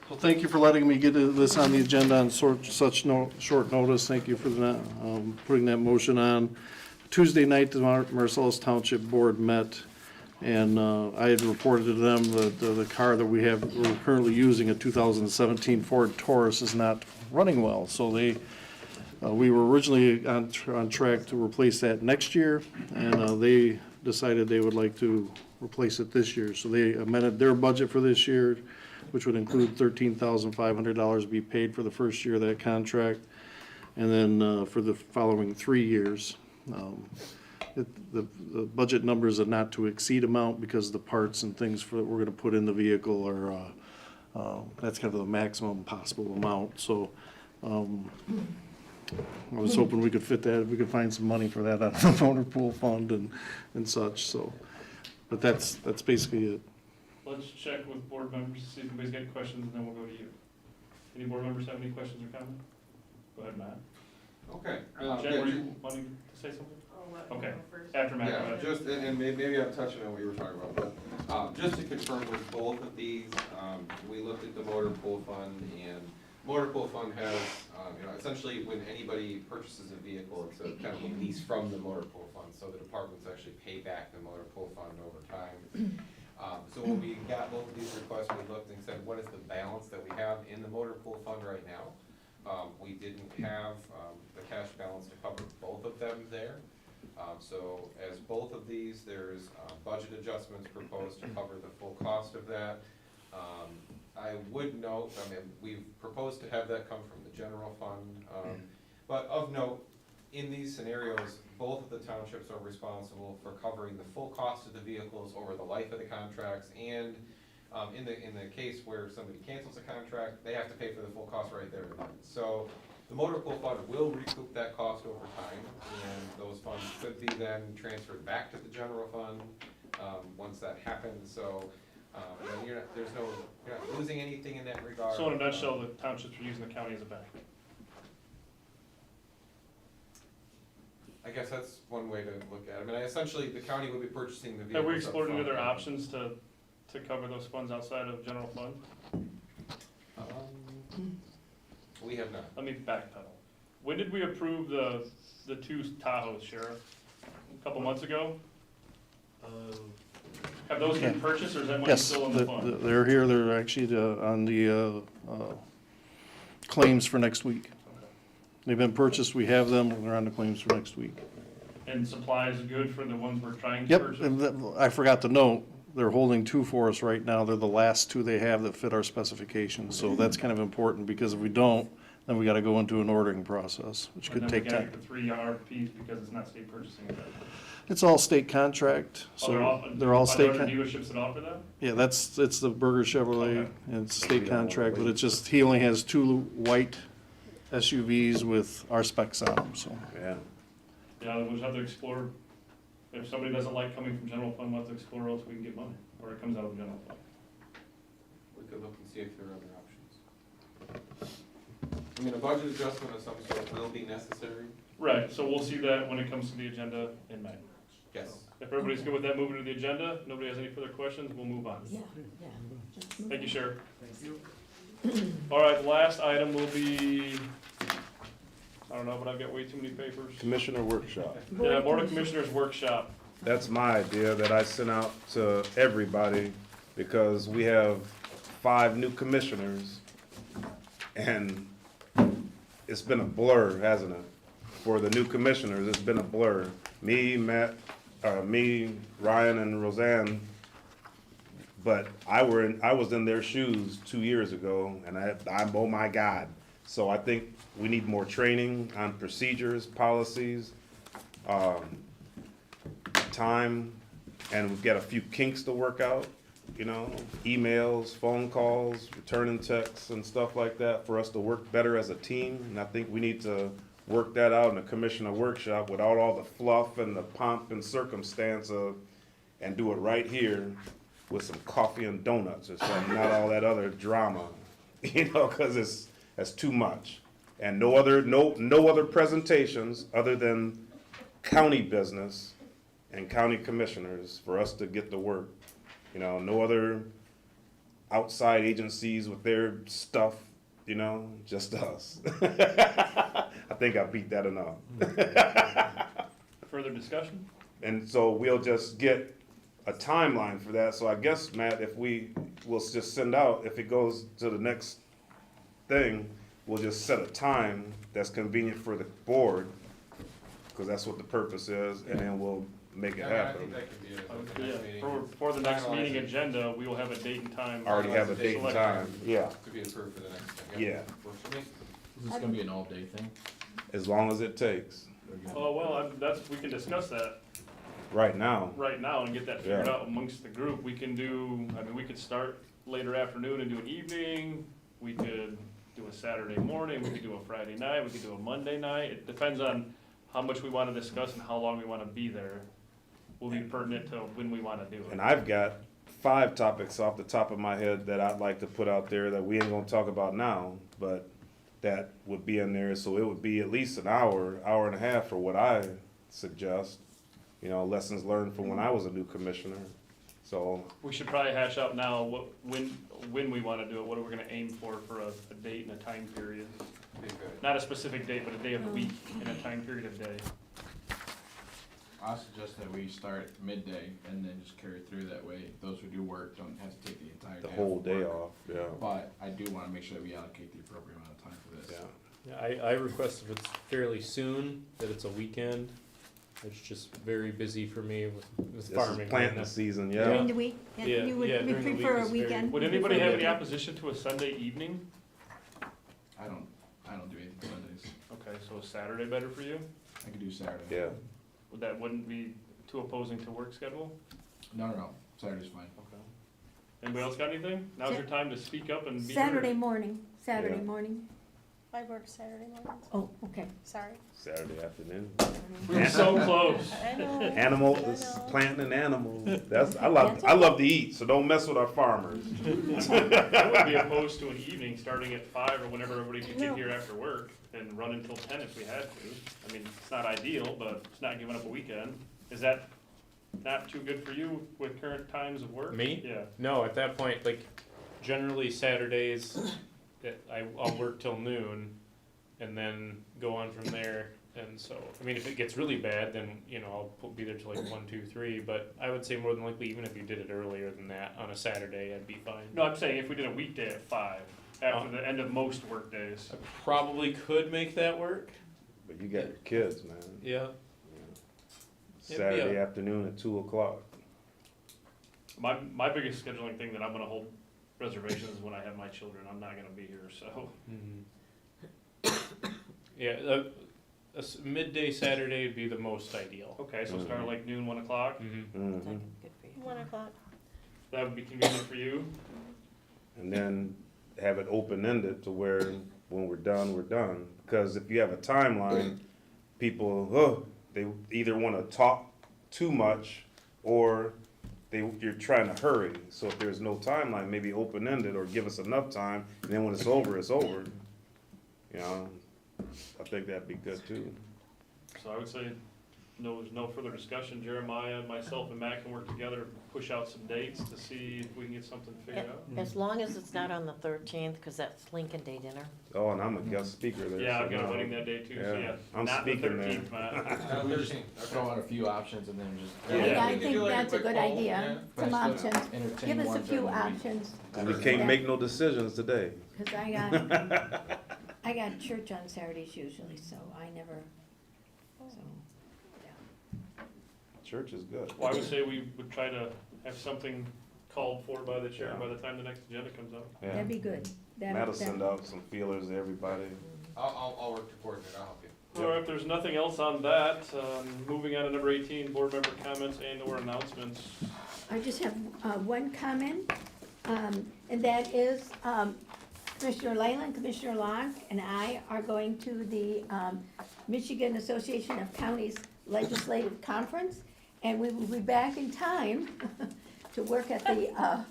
Well, thank you for letting me get this on the agenda on such short notice. Thank you for putting that motion on. Tuesday night, the Marcellus Township Board met, and I had reported to them that the car that we're currently using, a 2017 Ford Taurus, is not running well. So we were originally on track to replace that next year, and they decided they would like to replace it this year. So they amended their budget for this year, which would include $13,500 to be paid for the first year of that contract, and then for the following 3 years. The budget numbers are not to exceed amount because the parts and things that we're gonna put in the vehicle are, that's kind of the maximum possible amount, so, I was hoping we could fit that, if we could find some money for that out of the motor pool fund and such, so, but that's basically it. Let's check with board members to see if anybody's got questions, and then we'll go to you. Any board members have any questions or comments? Go ahead, Matt. Okay. Jen, were you wanting to say something? Okay, after Matt, go Yeah, ahead. just, and maybe I'm touching on what you were talking about, but, just to confirm with both of these, we looked at the motor pool fund, and motor pool fund has, essentially when anybody purchases a vehicle, it's a kind of a lease from the motor pool fund, so the departments actually pay back the motor pool fund over time. So when we got both of these requests, we looked and said, what is the balance that we have in the motor pool fund right now? We didn't have, the cash balance to cover both of them there. So as both of these, there's budget adjustments proposed to cover the full cost of that. I would note, we've proposed to have that come from the general fund, but of note, in these scenarios, both of the townships are responsible for covering the full cost of the vehicles over the life of the contracts, and in the case where somebody cancels a contract, they have to pay for the full cost right there and then. So the motor pool fund will recoup that cost over time, and those funds could be then transferred back to the general fund once that happens. So you're not losing anything in that regard. So in a nutshell, the townships are using the county as a bank. I guess that's one way to look at it. I mean, essentially, the county would be purchasing the vehicles. Have we explored any up other front. options to cover those funds outside of general fund? We have not. Let me backpedal. When did we approve the 2 Tahoes, Sheriff? A couple months ago? Have those been purchased, or is that money Yes, still in the fund? they're here, they're actually on the claims for next week. They've been purchased, we have them, they're on the claims for next week. And supplies good for the ones we're trying to Yep, purchase? and I forgot to note, they're holding 2 for us right now, they're the last 2 they have that fit our specifications, so that's kind of important, because if we don't, then we gotta go into an ordering process, which could take And then we time. got the 3 RFPs because it's not state purchasing. It's all state contract, Oh, they're all, so they're all are state. there other dealerships that offer that? Yeah, it's the Berger Chevrolet, and it's state contract, but it's just, he only has 2 white SUVs with our specs on them, so. Yeah. Yeah, we'll just have to explore, if somebody doesn't like coming from general fund, we'll have to explore else we can get money, or it comes out of general fund. We could look and see if there are other options. I mean, a budget adjustment of some sort will be necessary. Right, so we'll see that when it comes to the agenda in May. Yes. If everybody's good with that, moving to the agenda, nobody has any further questions, we'll move on. Yeah. Thank you, Sheriff. All right, the last item will be, I don't know, but I've got way too many papers. Commissioner Workshop. Yeah, Board of Commissioners Workshop. That's my idea that I sent out to everybody because we have 5 new commissioners, and it's been a blur, hasn't it? For the new commissioners, it's been a blur. Me, Matt, Ryan, and Roseanne, but I was in their shoes 2 years ago, and I'm, oh my God. So I think we need more training on procedures, policies, time, and we've got a few kinks to work out, you know, emails, phone calls, returning texts and stuff like that for us to work better as a team. And I think we need to work that out in a commissioner workshop without all the fluff and the pomp and circumstance of, and do it right here with some coffee and donuts or something, not all that other drama, you know, because that's too much. And no other presentations other than county business and county commissioners for us to get to work. You know, no other outside agencies with their stuff, you know, just us. I think I beat that enough. Further discussion? And so we'll just get a timeline for that. So I guess, Matt, if we'll just send out, if it goes to the next thing, we'll just set a time that's convenient for the board, because that's what the purpose is, and then we'll make it I happen. think that could be it. For the next Finalize meeting it. agenda, we will have a date and time. Already have a date and Select- time, yeah, To be approved for the next thing. yeah, Works for me. Is this gonna be an all-day thing? as long as it takes, Oh, well, we can discuss that right now. right now and get that figured Yeah. out amongst the group. We can do, we could start later afternoon and do an evening. We could do a Saturday morning, we could do a Friday night, we could do a Monday night. It depends on how much we wanna discuss and how long we wanna be there. Will be pertinent to when we wanna do it. And I've got 5 topics off the top of my head that I'd like to put out there that we ain't gonna talk about now, but that would be in there, so it would be at least an hour, hour and a half for what I suggest. You know, lessons learned from when I was a new commissioner, so, We should probably hash out now when we wanna do it, what are we gonna aim for a date and a time period. Be good. Not a specific date, but a day of the week and a time period of day. I suggest that we start midday and then just carry through that way. Those who do work don't have to take the entire day. the whole off day work. off, yeah, But I do wanna make sure that we allocate the appropriate amount of time for this. yeah. Yeah, I request if it's fairly soon, that it's a weekend. It's just very busy for me with This farming. is planting season, yeah. During the week? Yeah, You would yeah, we during the week prefer a is very- weekend? Would We anybody prefer have any weekend. opposition to a Sunday evening? I don't do anything Sundays. Okay, so is Saturday better for you? I could do Saturday. Yeah, That wouldn't be too opposing to work schedule? No, Saturday's fine. Okay. Anybody else got anything? Now's your time to speak up and be Saturday heard. morning, Saturday Yeah. morning. I work Saturday mornings. Oh, okay. Sorry. Saturday afternoon. We're so close. I know. Animal, planting an animal, I love to eat, so don't mess with our farmers. I would be opposed to an evening starting at 5 or whenever everybody could get here after work and run until 10 if we had to. I mean, it's not ideal, but it's not giving up a weekend. Is that not too good for you with current times of work? Me? Yeah. No, at that point, like, generally Saturdays, I'll work till noon and then go on from there. And so, I mean, if it gets really bad, then, I'll be there till like 1, 2, 3, but I would say more than likely, even if you did it earlier than that on a Saturday, I'd be fine. No, I'm saying if we did a weekday at 5, after the end of most work days. I probably could make that work. But you got your kids, man. Yeah. Saturday afternoon at 2:00. My biggest scheduling thing that I'm gonna hold reservations is when I have my children. I'm not gonna be here, so. Yeah, midday Saturday would be the most ideal. Okay, so start like noon, 1 o'clock. Mhm. 1 o'clock. That would be convenient for you. And then have it open-ended to where when we're done, we're done. Because if you have a timeline, people, they either want to talk too much or you're trying to hurry. So if there's no timeline, maybe open-ended or give us enough time, and then when it's over, it's over. You know, I think that'd be good too. So I would say there's no further discussion, Jeremiah, myself, and Matt can work together, to push out some dates to see if we can get something figured out. As long as it's not on the 13th, because that's Lincoln Day dinner. Oh, and I'm a guest speaker there. Yeah, so I've got a now- wedding that day too, so yeah, I'm not the speaking there. 13th, Matt. We just throw out a few options and then just. Yeah, I we can think do like a that's a quick good poll, idea. yeah. Some options. Entertain Give us a ones few during the week. options. And we can't make no decisions today. Because I got church on Saturdays usually, so I never, so, yeah. Church is good. Well, I would say we would try to have something called for by the chair by the time the next agenda comes out. Yeah. That'd be good. Matt'll send out some feelers to everybody. I'll work to coordinate, I'll help you. All right, if there's nothing else on that, moving on to number 18, board member comments and/or announcements. I just have one comment, and that is Commissioner Leyland, Commissioner Long, and I are going to the Michigan Association of Counties Legislative Conference, and we will be back in time to work at the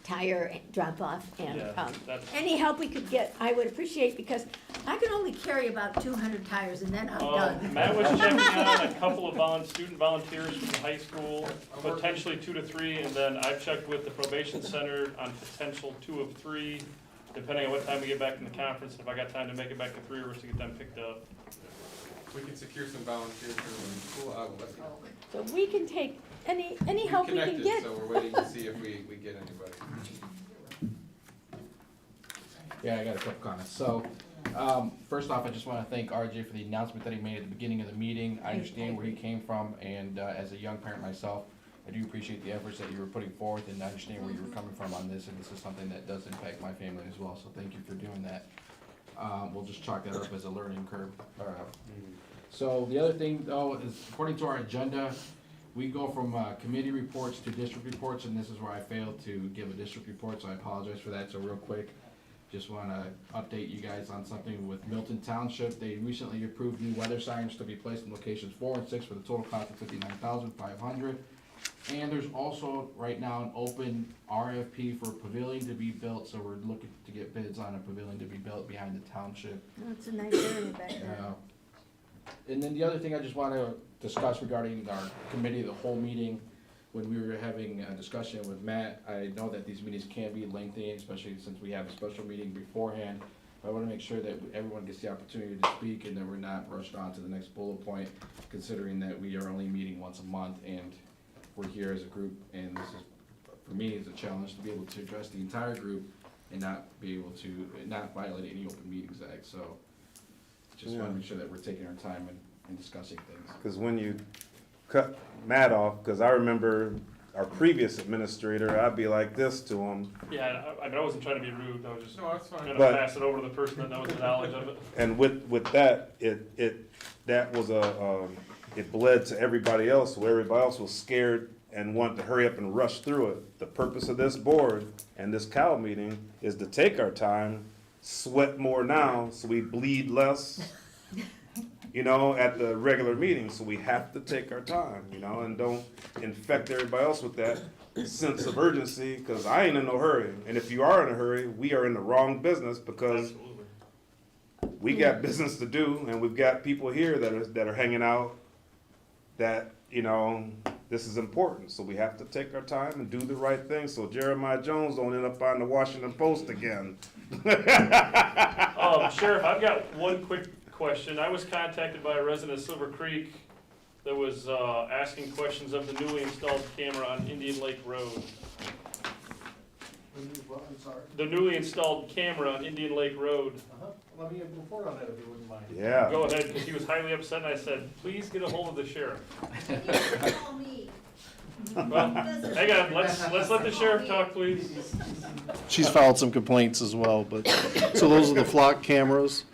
tire drop-off, and Yeah, that's- any help we could get, I would appreciate, because I can only carry about 200 tires, and then I'm done. Matt was checking on a couple of student volunteers from the high school, potentially 2 to 3, and then I've checked with the probation center on potential 2 of 3, depending on what time we get back from the conference, if I got time to make it back to 3 or to get them picked up. We can secure some volunteers from the school, let's see. So we can take any help we can Connected, get. so we're waiting to see if we get anybody. Yeah, I got a couple comments. So, first off, I just want to thank RJ for the announcement that he made at the beginning of the meeting. I understand where he came from, and as a young parent myself, I do appreciate the efforts that you were putting forth, and I understand where you were coming from on this, and this is something that does impact my family as well, so thank you for doing that. We'll just chalk that up as a learning curve. So the other thing, though, is according to our agenda, we go from committee reports to district reports, and this is where I failed to give a district report, so I apologize for that. So real quick, just want to update you guys on something with Milton Township. They recently approved new weather signs to be placed in locations 4 and 6 for the total cost of $59,500. And there's also right now an open RFP for a pavilion to be built, so we're looking to get bids on a pavilion to be built behind the township. Oh, it's a nice area back there. And then the other thing I just want to discuss regarding our committee, the whole meeting, when we were having a discussion with Matt, I know that these meetings can be lengthy, especially since we have a special meeting beforehand. I want to make sure that everyone gets the opportunity to speak and that we're not rushed on to the next bullet point, considering that we are only meeting once a month and we're here as a group, and this is, for me, is a challenge to be able to address the entire group and not be able to, not violate any open meetings act, so just want to make sure that we're taking our time and discussing things. Because when you cut Matt off, because I remember our previous administrator, I'd be like this to him. Yeah, I mean, I wasn't trying to be rude, I was just No, that's fine. gonna But- pass it over to the person that knows the knowledge of it. And with that, that was it bled to everybody else, so everybody else was scared and wanted to hurry up and rush through it. The purpose of this board and this cow meeting is to take our time, sweat more now, so we bleed less, at the regular meeting. So we have to take our time, and don't infect everybody else with that sense of urgency, because I ain't in no hurry. And if you are in a hurry, we are in the wrong business, because we got business to do, and we've got people here that are hanging out that, this is important. So we have to take our time and do the right thing, so Jeremiah Jones don't end up on the Washington Post again. Sheriff, I've got one quick question. I was contacted by a resident of Silver Creek that was asking questions of the newly installed camera on Indian Lake Road. I'm sorry. The newly installed camera on Indian Lake Road. Let me report on that if you wouldn't mind. Yeah. Go ahead, because he was highly upset, and I said, please get a hold of the sheriff. Well, hang on, let's let the sheriff talk, please. She's filed some complaints as well, but, so those are the flock cameras,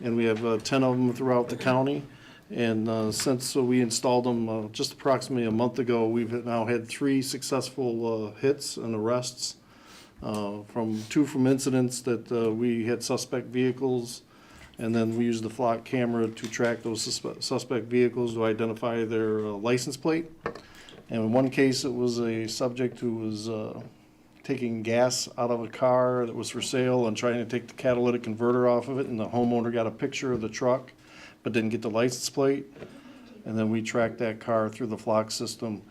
and we have 10 of them throughout the county. And since we installed them just approximately a month ago, we've now had 3 successful hits and arrests. From 2 from incidents that we had suspect vehicles, and then we used the flock camera to track those suspect vehicles to identify their license plate. And in one case, it was a subject who was taking gas out of a car that was for sale and trying to take the catalytic converter off of it, and the homeowner got a picture of the truck but didn't get the license plate. And then we tracked that car through the flock system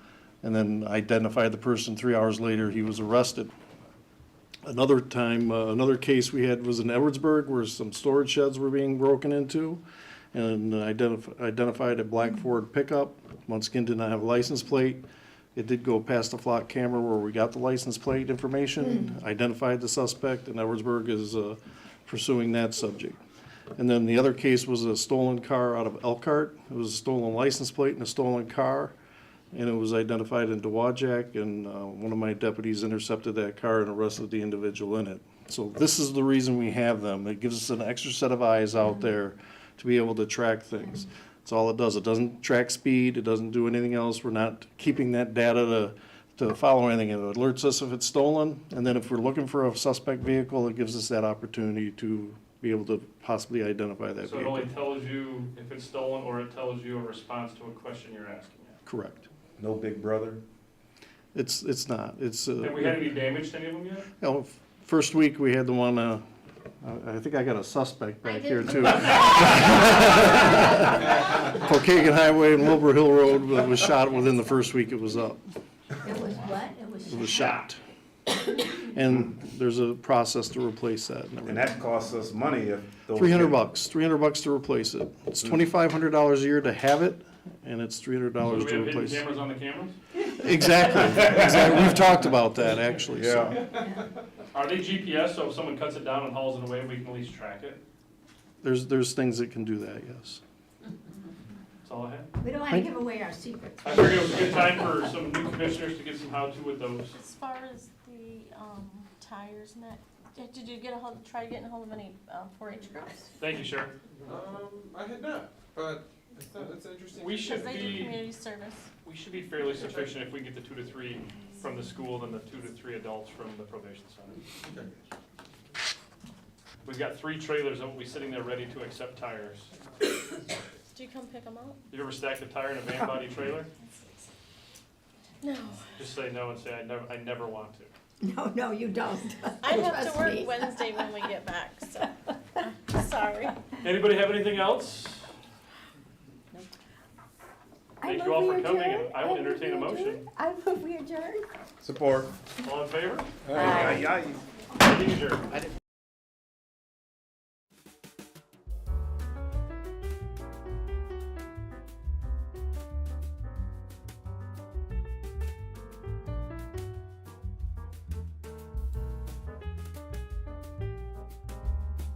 and then identified the person. 3 hours later, he was arrested. Another time, another case we had was in Edwardsburg where some storage sheds were being broken into and identified a black Ford pickup. Once again, did not have a license plate. It did go past the flock camera where we got the license plate information, identified the suspect, and Edwardsburg is pursuing that subject. And then the other case was a stolen car out of Elkhart. It was a stolen license plate and a stolen car, and it was identified in Dowagiac, and one of my deputies intercepted that car and arrested the individual in it. So this is the reason we have them. It gives us an extra set of eyes out there to be able to track things. That's all it does. It doesn't track speed. It doesn't do anything else. We're not keeping that data to follow anything. It alerts us if it's stolen, and then if we're looking for a suspect vehicle, it gives us that opportunity to be able to possibly identify that So it vehicle. only tells you if it's stolen, or it tells you a response to a question you're asking it? Correct. No big brother? It's not. It's. Have we had any damage to any of them yet? You know, first week we had the one, I think I got a suspect back here too. Pokagon Highway and Wilbur Hill Road was shot within the first week it was up. It was what? It was shot. And there's a process to replace that and And everything. that costs us money if those. $300, $300 to replace it. It's $2,500 a year to have it, and it's $300 So do we to have hidden replace it. cameras on the cameras? Exactly, exactly. We've talked about that, actually, so. Are they GPS, so if someone cuts it down and hauls it away, we can at least track it? There's things that can do that, yes. That's all I have. We don't want to give away our secrets. I figured it was a good time for some new commissioners to get some how-to with those. As far as the, tires and that, did you try getting a hold of any, 4-H groups? Thank you, Sheriff. I had not, but it's interesting. We should Because they do be, community service. we should be fairly sufficient if we get the 2 to 3 from the school, then the 2 to 3 adults from the probation center. Okay. We've got 3 trailers that will be sitting there ready to accept tires. Do you come pick them up? You ever stacked a tire in a van body trailer? No. Just say no and say, I never want to. No, you don't. I have Trust to work me. Wednesday when we get back, so, sorry. Anybody have anything else? I Thank you all move for we coming, and adjourn. I will entertain a move we motion. adjourn. I move we adjourn. Support. All in favor? Aye. Meeting adjourned.